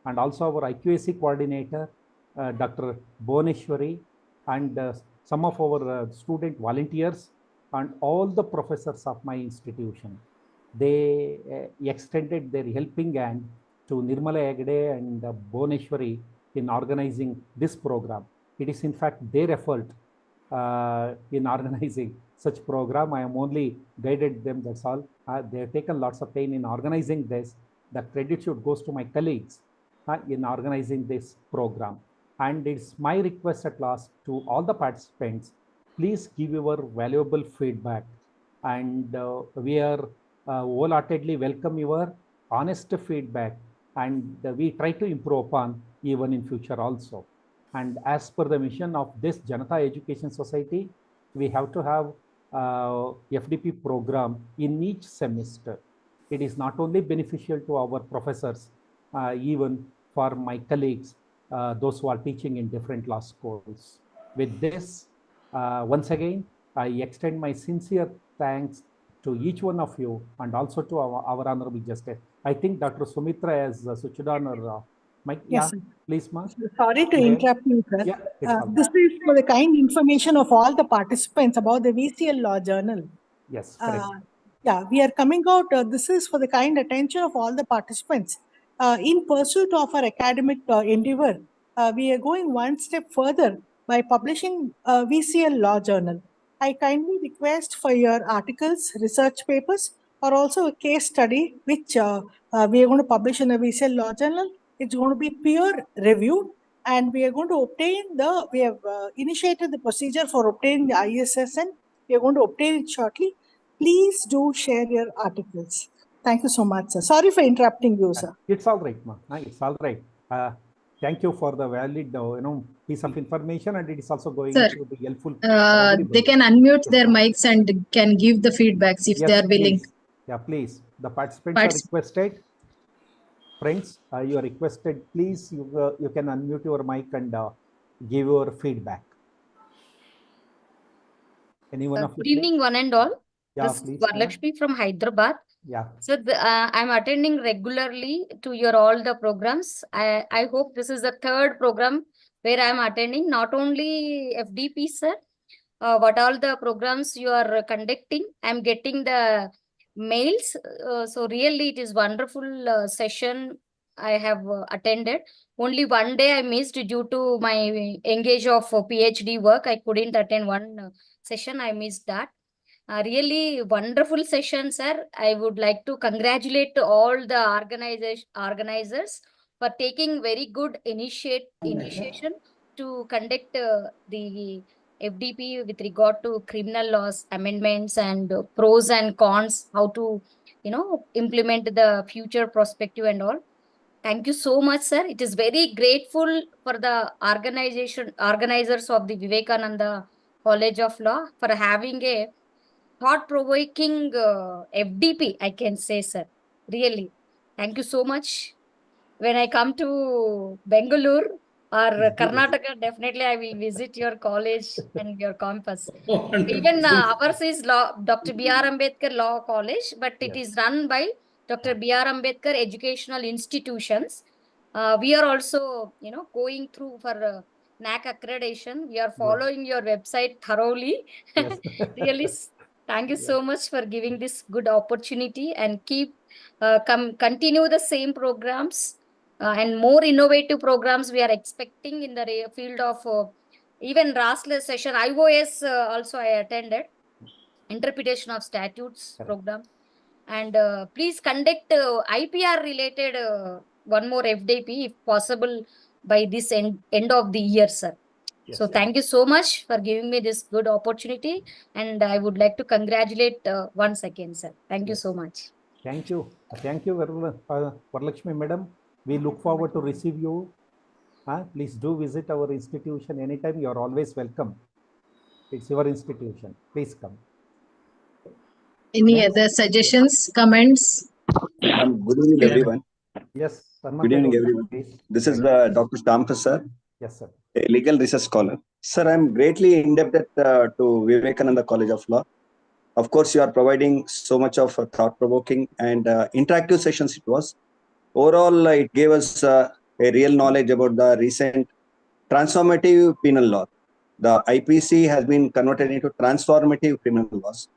And also our IQAC coordinator, Dr. Bhoneshwari, and some of our student volunteers, and all the professors of my institution. They extended their helping hand to Nirmala Egde and Bhoneshwari in organizing this program. It is in fact their effort in organizing such program. I am only guided them, that's all. They have taken lots of pain in organizing this. The credit should goes to my colleagues in organizing this program. And it's my request at last to all the participants, please give your valuable feedback. And we are wholeheartedly welcome your honest feedback, and we try to improve upon even in future also. And as per the mission of this Janata Education Society, we have to have FDP program in each semester. It is not only beneficial to our professors, even for my colleagues, those who are teaching in different law schools. With this, once again, I extend my sincere thanks to each one of you, and also to our Honorable Justice. I think Dr. Sumitra has switched on her mic. Yes, Yeah, please, ma'am. sorry to interrupt you, sir. Yeah, This is for the kind information of all the participants about the VCL Law Journal. Yes, correct. Yeah, we are coming out. This is for the kind attention of all the participants. In pursuit of our academic endeavor, we are going one step further by publishing VCL Law Journal. I kindly request for your articles, research papers, or also a case study, which we are going to publish in a VCL Law Journal. It's going to be peer reviewed, and we are going to obtain we have initiated the procedure for obtaining the ISSN. We are going to obtain it shortly. Please do share your articles. Thank you so much, sir. Sorry for interrupting you, sir. It's all right, ma'am. It's all right. Thank you for the valid, piece of information, and it is also going to be helpful. They can unmute their mics and can give the feedbacks if they are willing. Please. Yeah, please. The participants are requested. Friends, you are requested. Please, you can unmute your mic and give your feedback. Anyone of you? Good evening, one and all. Yeah, this please. is Varlakshmi from Hyderabad. Yeah. So I'm attending regularly to your all the programs. I hope this is the third program where I'm attending, not only FDP, sir, but all the programs you are conducting. I'm getting the mails. So really, it is wonderful session I have attended. Only one day I missed due to my engage of PhD work. I couldn't attend one session. I missed that. Really wonderful session, sir. I would like to congratulate all the organizers for taking very good initiation to conduct the FDP with regard to criminal laws amendments and pros and cons, how to implement the future perspective and all. Thank you so much, sir. It is very grateful for the organizers of the Vivekananda College of Law for having a thought-provoking FDP, I can say, sir. Really. Thank you so much. When I come to Bengaluru or Karnataka, definitely I will visit your college and your campus. Even ours is Dr. B.R. Ambedkar Law College, but it is run by Dr. B.R. Ambedkar Educational Institutions. We are also, going through for NAC accreditation. We are following your website thoroughly. Yes. Really. Thank you so much for giving this good opportunity, and keep continue the same programs. and more innovative programs we are expecting in the field of even RASLess session. IOS also I attended, interpretation of statutes program. And please conduct IPR related one more FDP if possible by this end of the year, sir. Yes, So thank you so much for giving me this good opportunity, and I would like to congratulate once again, sir. Thank you Yes. so much. Thank you. Thank you, Varalakshmi Madam. We look forward to receive you. Please do visit our institution anytime. You are always welcome. It's your institution. Please come. Any Next. other suggestions, comments? Good evening, everyone. Yes, Good evening, everyone. This is Dr. Stampa, sir. Yes, sir. A legal research scholar. Sir, I'm greatly indebted to Vivekananda College of Law. Of course, you are providing so much of thought-provoking and interactive sessions it was. Overall, it gave us a real knowledge about the recent transformative penal law. The IPC has been converted into transformative criminal laws.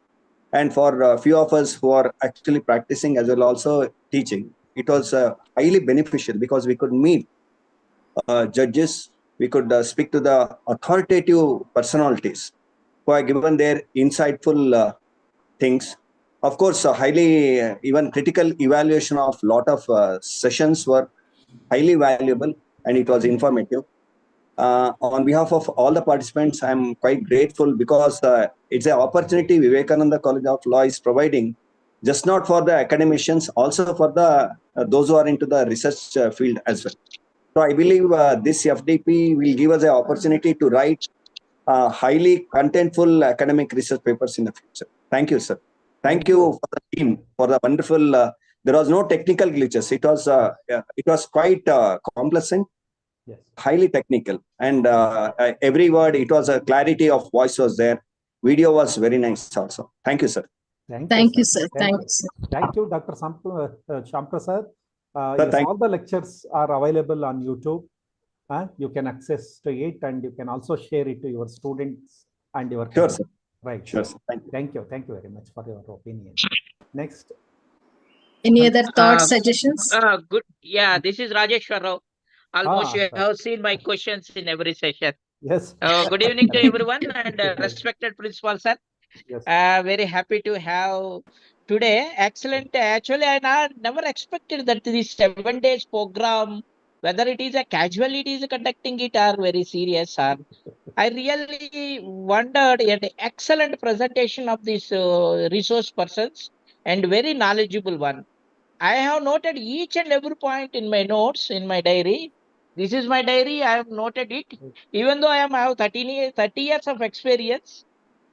And for a few of us who are actually practicing as well also teaching, it was highly beneficial because we could meet judges, we could speak to the authoritative personalities who have given their insightful things. Of course, highly even critical evaluation of lot of sessions were highly valuable and it was informative. On behalf of all the participants, I'm quite grateful because it's an opportunity Vivekananda College of Law is providing, just not for the academicians, also for the those who are into the research field as well. So I believe this FDP will give us an opportunity to write highly contentful academic research papers in the future. Thank you, sir. Thank you for the team for the wonderful. There was no technical glitches. It was quite complacent. Yes. Highly technical, and every word, it was a clarity of voice was there. Video was very nice also. Thank you, sir. Thank you, sir. Thank you, sir. Thank you, Dr. Shamprasad. Sir, Yes, all the lectures are available on YouTube. You can access to it, and you can also share it to your students and your Sure, sir. Right. Sure, sir. Thank you. Thank you. Thank you very much for your opinion. Next. Any other thoughts, suggestions? Good. Yeah, this is Rajeshwar Rao. Almost you sir. have seen my questions in every session. Yes. Good evening to everyone and respected principal, sir. Yes. Very happy to have today. Excellent. Actually, I never expected that this 7 days program, whether it is a casualty is conducting it or very serious, sir. I really wondered at the excellent presentation of these resource persons and very knowledgeable one. I have noted each and every point in my notes in my diary. This is my diary. I have noted it. Even though I have 30 years of experience,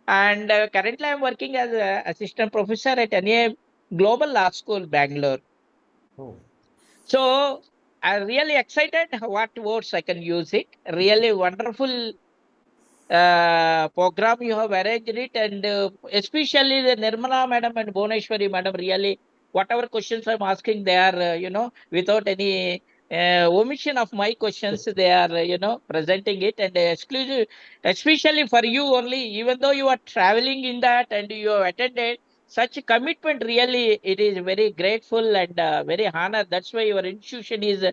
and currently I am working as an assistant professor at NA Global Law School, Bangalore. Oh. So I'm really excited what words I can use it. Really wonderful program you have arranged it, and especially the Nirmala madam and Bhuneshwari madam, really whatever questions I'm asking, they are without any omission of my questions, they are presenting it, and exclusive, especially for you only, even though you are traveling in that and you have attended such a commitment, really it is very grateful and very honor. That's why your institution is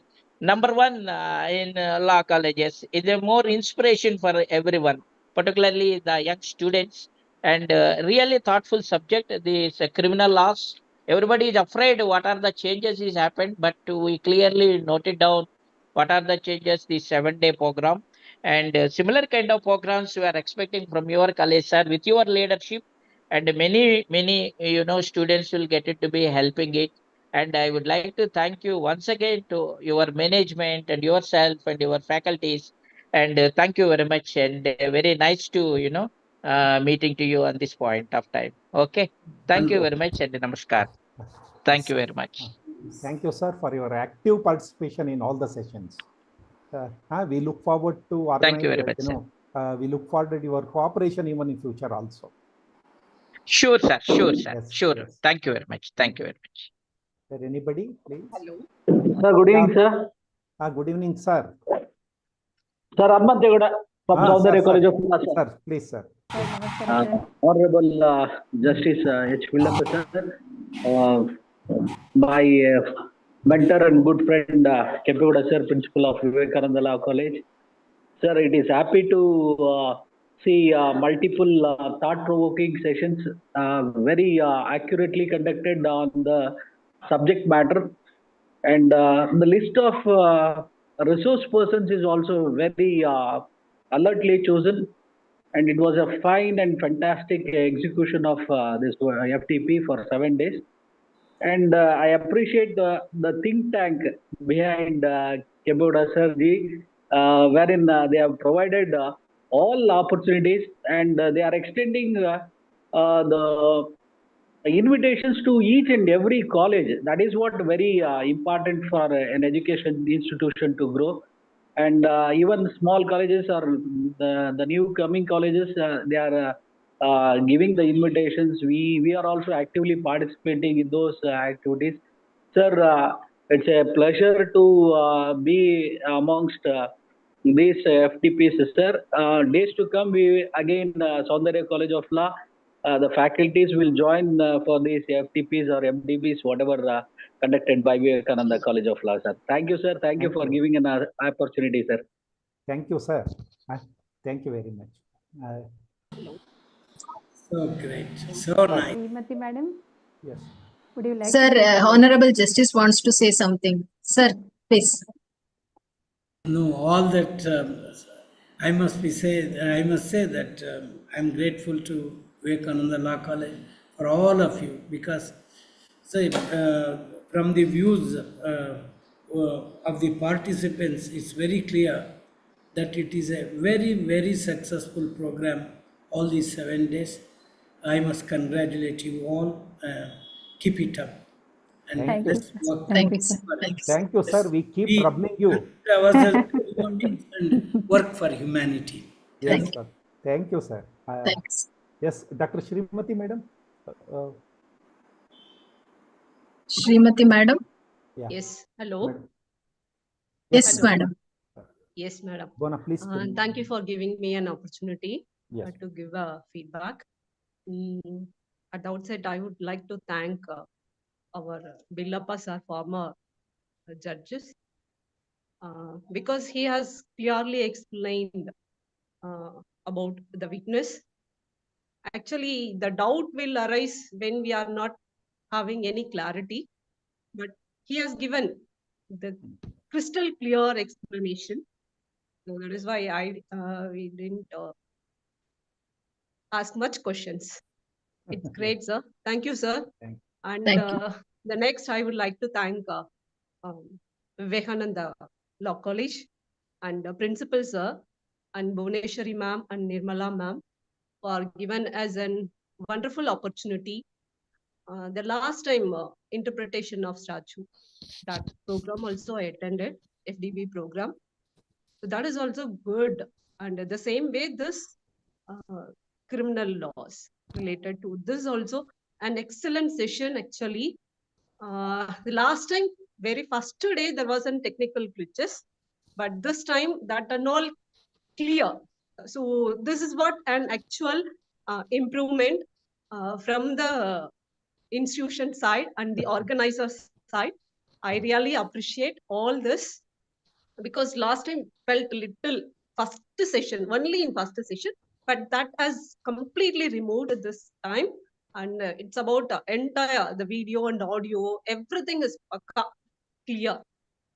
number one in law colleges. It's a more inspiration for everyone, particularly the young students, and really thoughtful subject. This criminal laws. Everybody is afraid what are the changes is happened, but we clearly noted down what are the changes. The 7-day program and similar kind of programs we are expecting from your college, sir, with your leadership, and many students will get it to be helping it. And I would like to thank you once again to your management and yourself and your faculties. And thank you very much. And very nice to, meeting to you on this point of time. Okay. Thank you very much. And namaskar. Thank you very much. Thank you, sir, for your active participation in all the sessions. We look forward to organize, thank you very much, sir. We look forward to your cooperation even in future also. Sure, sir. Sure, sir. Yes, sure. yes. Thank you very much. Thank you very much. Is there anybody, please? Hello. Sir, good evening, sir. Good evening, sir. Sir, Admantegowda from Saundara College of Law, sir. Sir, please, sir. Honorable Justice H. Villappa, sir. My mentor and good friend, Kempegowda sir, principal of Vivekananda Law College. Sir, it is happy to see multiple thought-provoking sessions, very accurately conducted on the subject matter. And the list of resource persons is also very alertly chosen. And it was a fine and fantastic execution of this FTP for 7 days. And I appreciate the think tank behind Kempegowda sir ji, wherein they have provided all opportunities, and they are extending the invitations to each and every college. That is what very important for an education institution to grow. And even small colleges or the new coming colleges, they are giving the invitations. We are also actively participating in those activities. Sir, it's a pleasure to be amongst these FDPs, sir. Days to come, we again, Soundarya College of Law, the faculties will join for these FTPs or MDBs, whatever conducted by Vivekananda College of Law, sir. Thank you, sir. Thank you for giving an opportunity, sir. Thank you, sir. Thank you very much. So great. So nice. Srimati madam, Yes. would you like Sir, to Honorable Justice wants to say something. Sir, please. No, all that I must say that I'm grateful to Vivekananda Law College for all of you, because say from the views of the participants, it's very clear that it is a very, very successful program all these 7 days. I must congratulate you all. Keep it up. And Thank you. let's work Thank you, sir. together. Thank you. Thank you, sir. We keep troubling you. Ourselves human beings and work for humanity. Yes, sir. Thank you, sir. Thanks. Yes, Dr. Srimati, madam. Srimati madam. Yeah. Yes, hello. Madam. Yes, Hello. madam. Yes, madam. Bona, please. tell me. Thank you for giving me an opportunity Yes. to give feedback. At the outset, I would like to thank our Billappa sir, former judges, because he has clearly explained about the witness. Actually, the doubt will arise when we are not having any clarity, but he has given the crystal clear explanation. So that is why we didn't ask much questions. It's great, sir. Thank you, sir. Thank And Thank you. the next, I would like to thank Vivekananda Law College and Principal sir and Bhuvneshwari ma'am and Nirmala ma'am for given as an wonderful opportunity. The last time interpretation of statute, that program also I attended, FDP program. So that is also good. And the same way, this criminal laws related to this also an excellent session actually. The last time, very first day, there was some technical glitches, but this time that are all clear. So this is what an actual improvement from the institution side and the organizer side. I really appreciate all this, because last time felt little first session, only in first session, but that has completely removed this time. And it's about entire, the video and audio, everything is clear.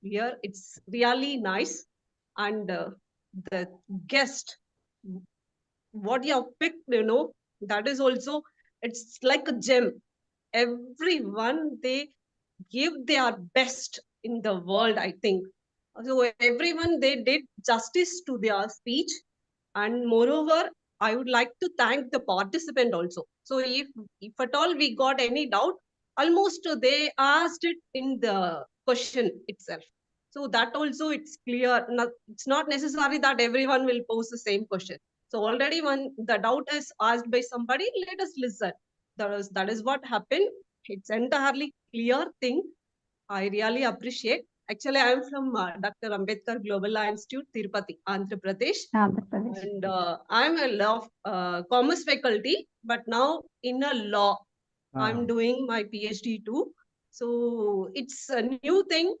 Here it's really nice. And the guest, what you have picked, that is also, it's like a gem. Everyone, they give their best in the world, I think. So everyone, they did justice to their speech. And moreover, I would like to thank the participant also. So if at all we got any doubt, almost they asked it in the question itself. So that also it's clear. It's not necessary that everyone will pose the same question. So already when the doubt is asked by somebody, let us listen. That is what happened. It's entirely clear thing. I really appreciate. Actually, I am from Dr. Ambedkar Global Law Institute, Tirupati, Andhra Pradesh. Andhra Pradesh? And I am a law commerce faculty, but now in a law, I'm doing my PhD too. So it's a new thing.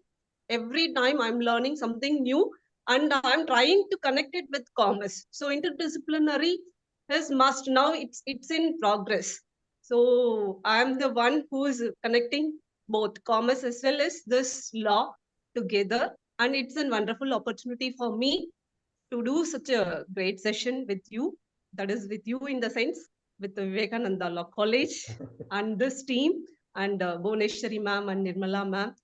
Every time I'm learning something new and I'm trying to connect it with commerce. So interdisciplinary is must now. It's in progress. So I'm the one who is connecting both commerce as well as this law together. And it's a wonderful opportunity for me to do such a great session with you. That is with you in the sense with the Vivekananda Law College and this team and Bhuneshwari ma'am and Nirmala ma'am,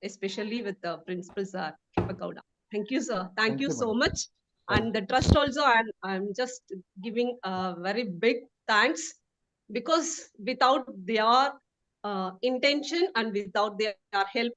especially with the principals are Kepakauda. Thank you, sir. Thank you so madam. much. And the trust also, I'm just giving a very big thanks because without their intention and without their help,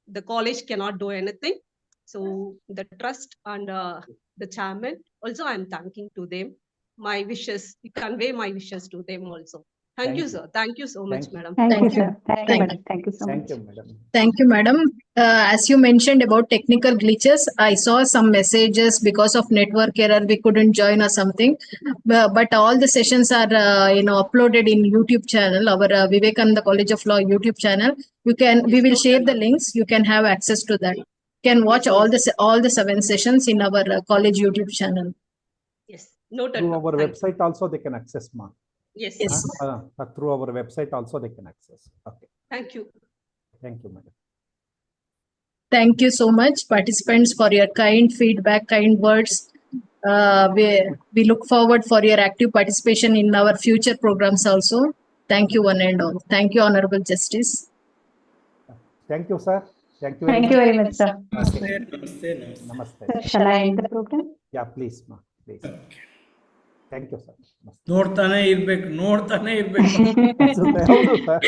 the college cannot do anything. So the trust and the chairman, also I'm thanking to them. My wishes, convey my wishes to them also. Thank you, sir. Thank you so much, madam. Thank you, Thank you. sir. Thank you, madam. Thank you so Thank much. you, madam. Thank you, madam. As you mentioned about technical glitches, I saw some messages because of network error we couldn't join or something. But all the sessions are uploaded in YouTube channel, our Vivekananda College of Law YouTube channel. We will share the links. You can have access to that. You can watch all the 7 sessions in our college YouTube channel. Yes, noted. Through our Thank website also they can access, ma. Yes. Yes. Through our website also they can access. Okay. Thank you. Thank you, madam. Thank you so much, participants, for your kind feedback, kind words. We look forward for your active participation in our future programs also. Thank you, one and all. Thank you, Honorable Justice. Thank you, sir. Thank you Thank you very much, sir. Okay. Namaste, namaste. Namaste. Sir, shall I end the program? Yeah, please, ma. Please. Thank you, sir. Namaste. ನೋಡ್ತಾನೆ ಇರ್ಬೇಕು ಅನ್ಸುತ್ತೆ. ಹೌದು, sir.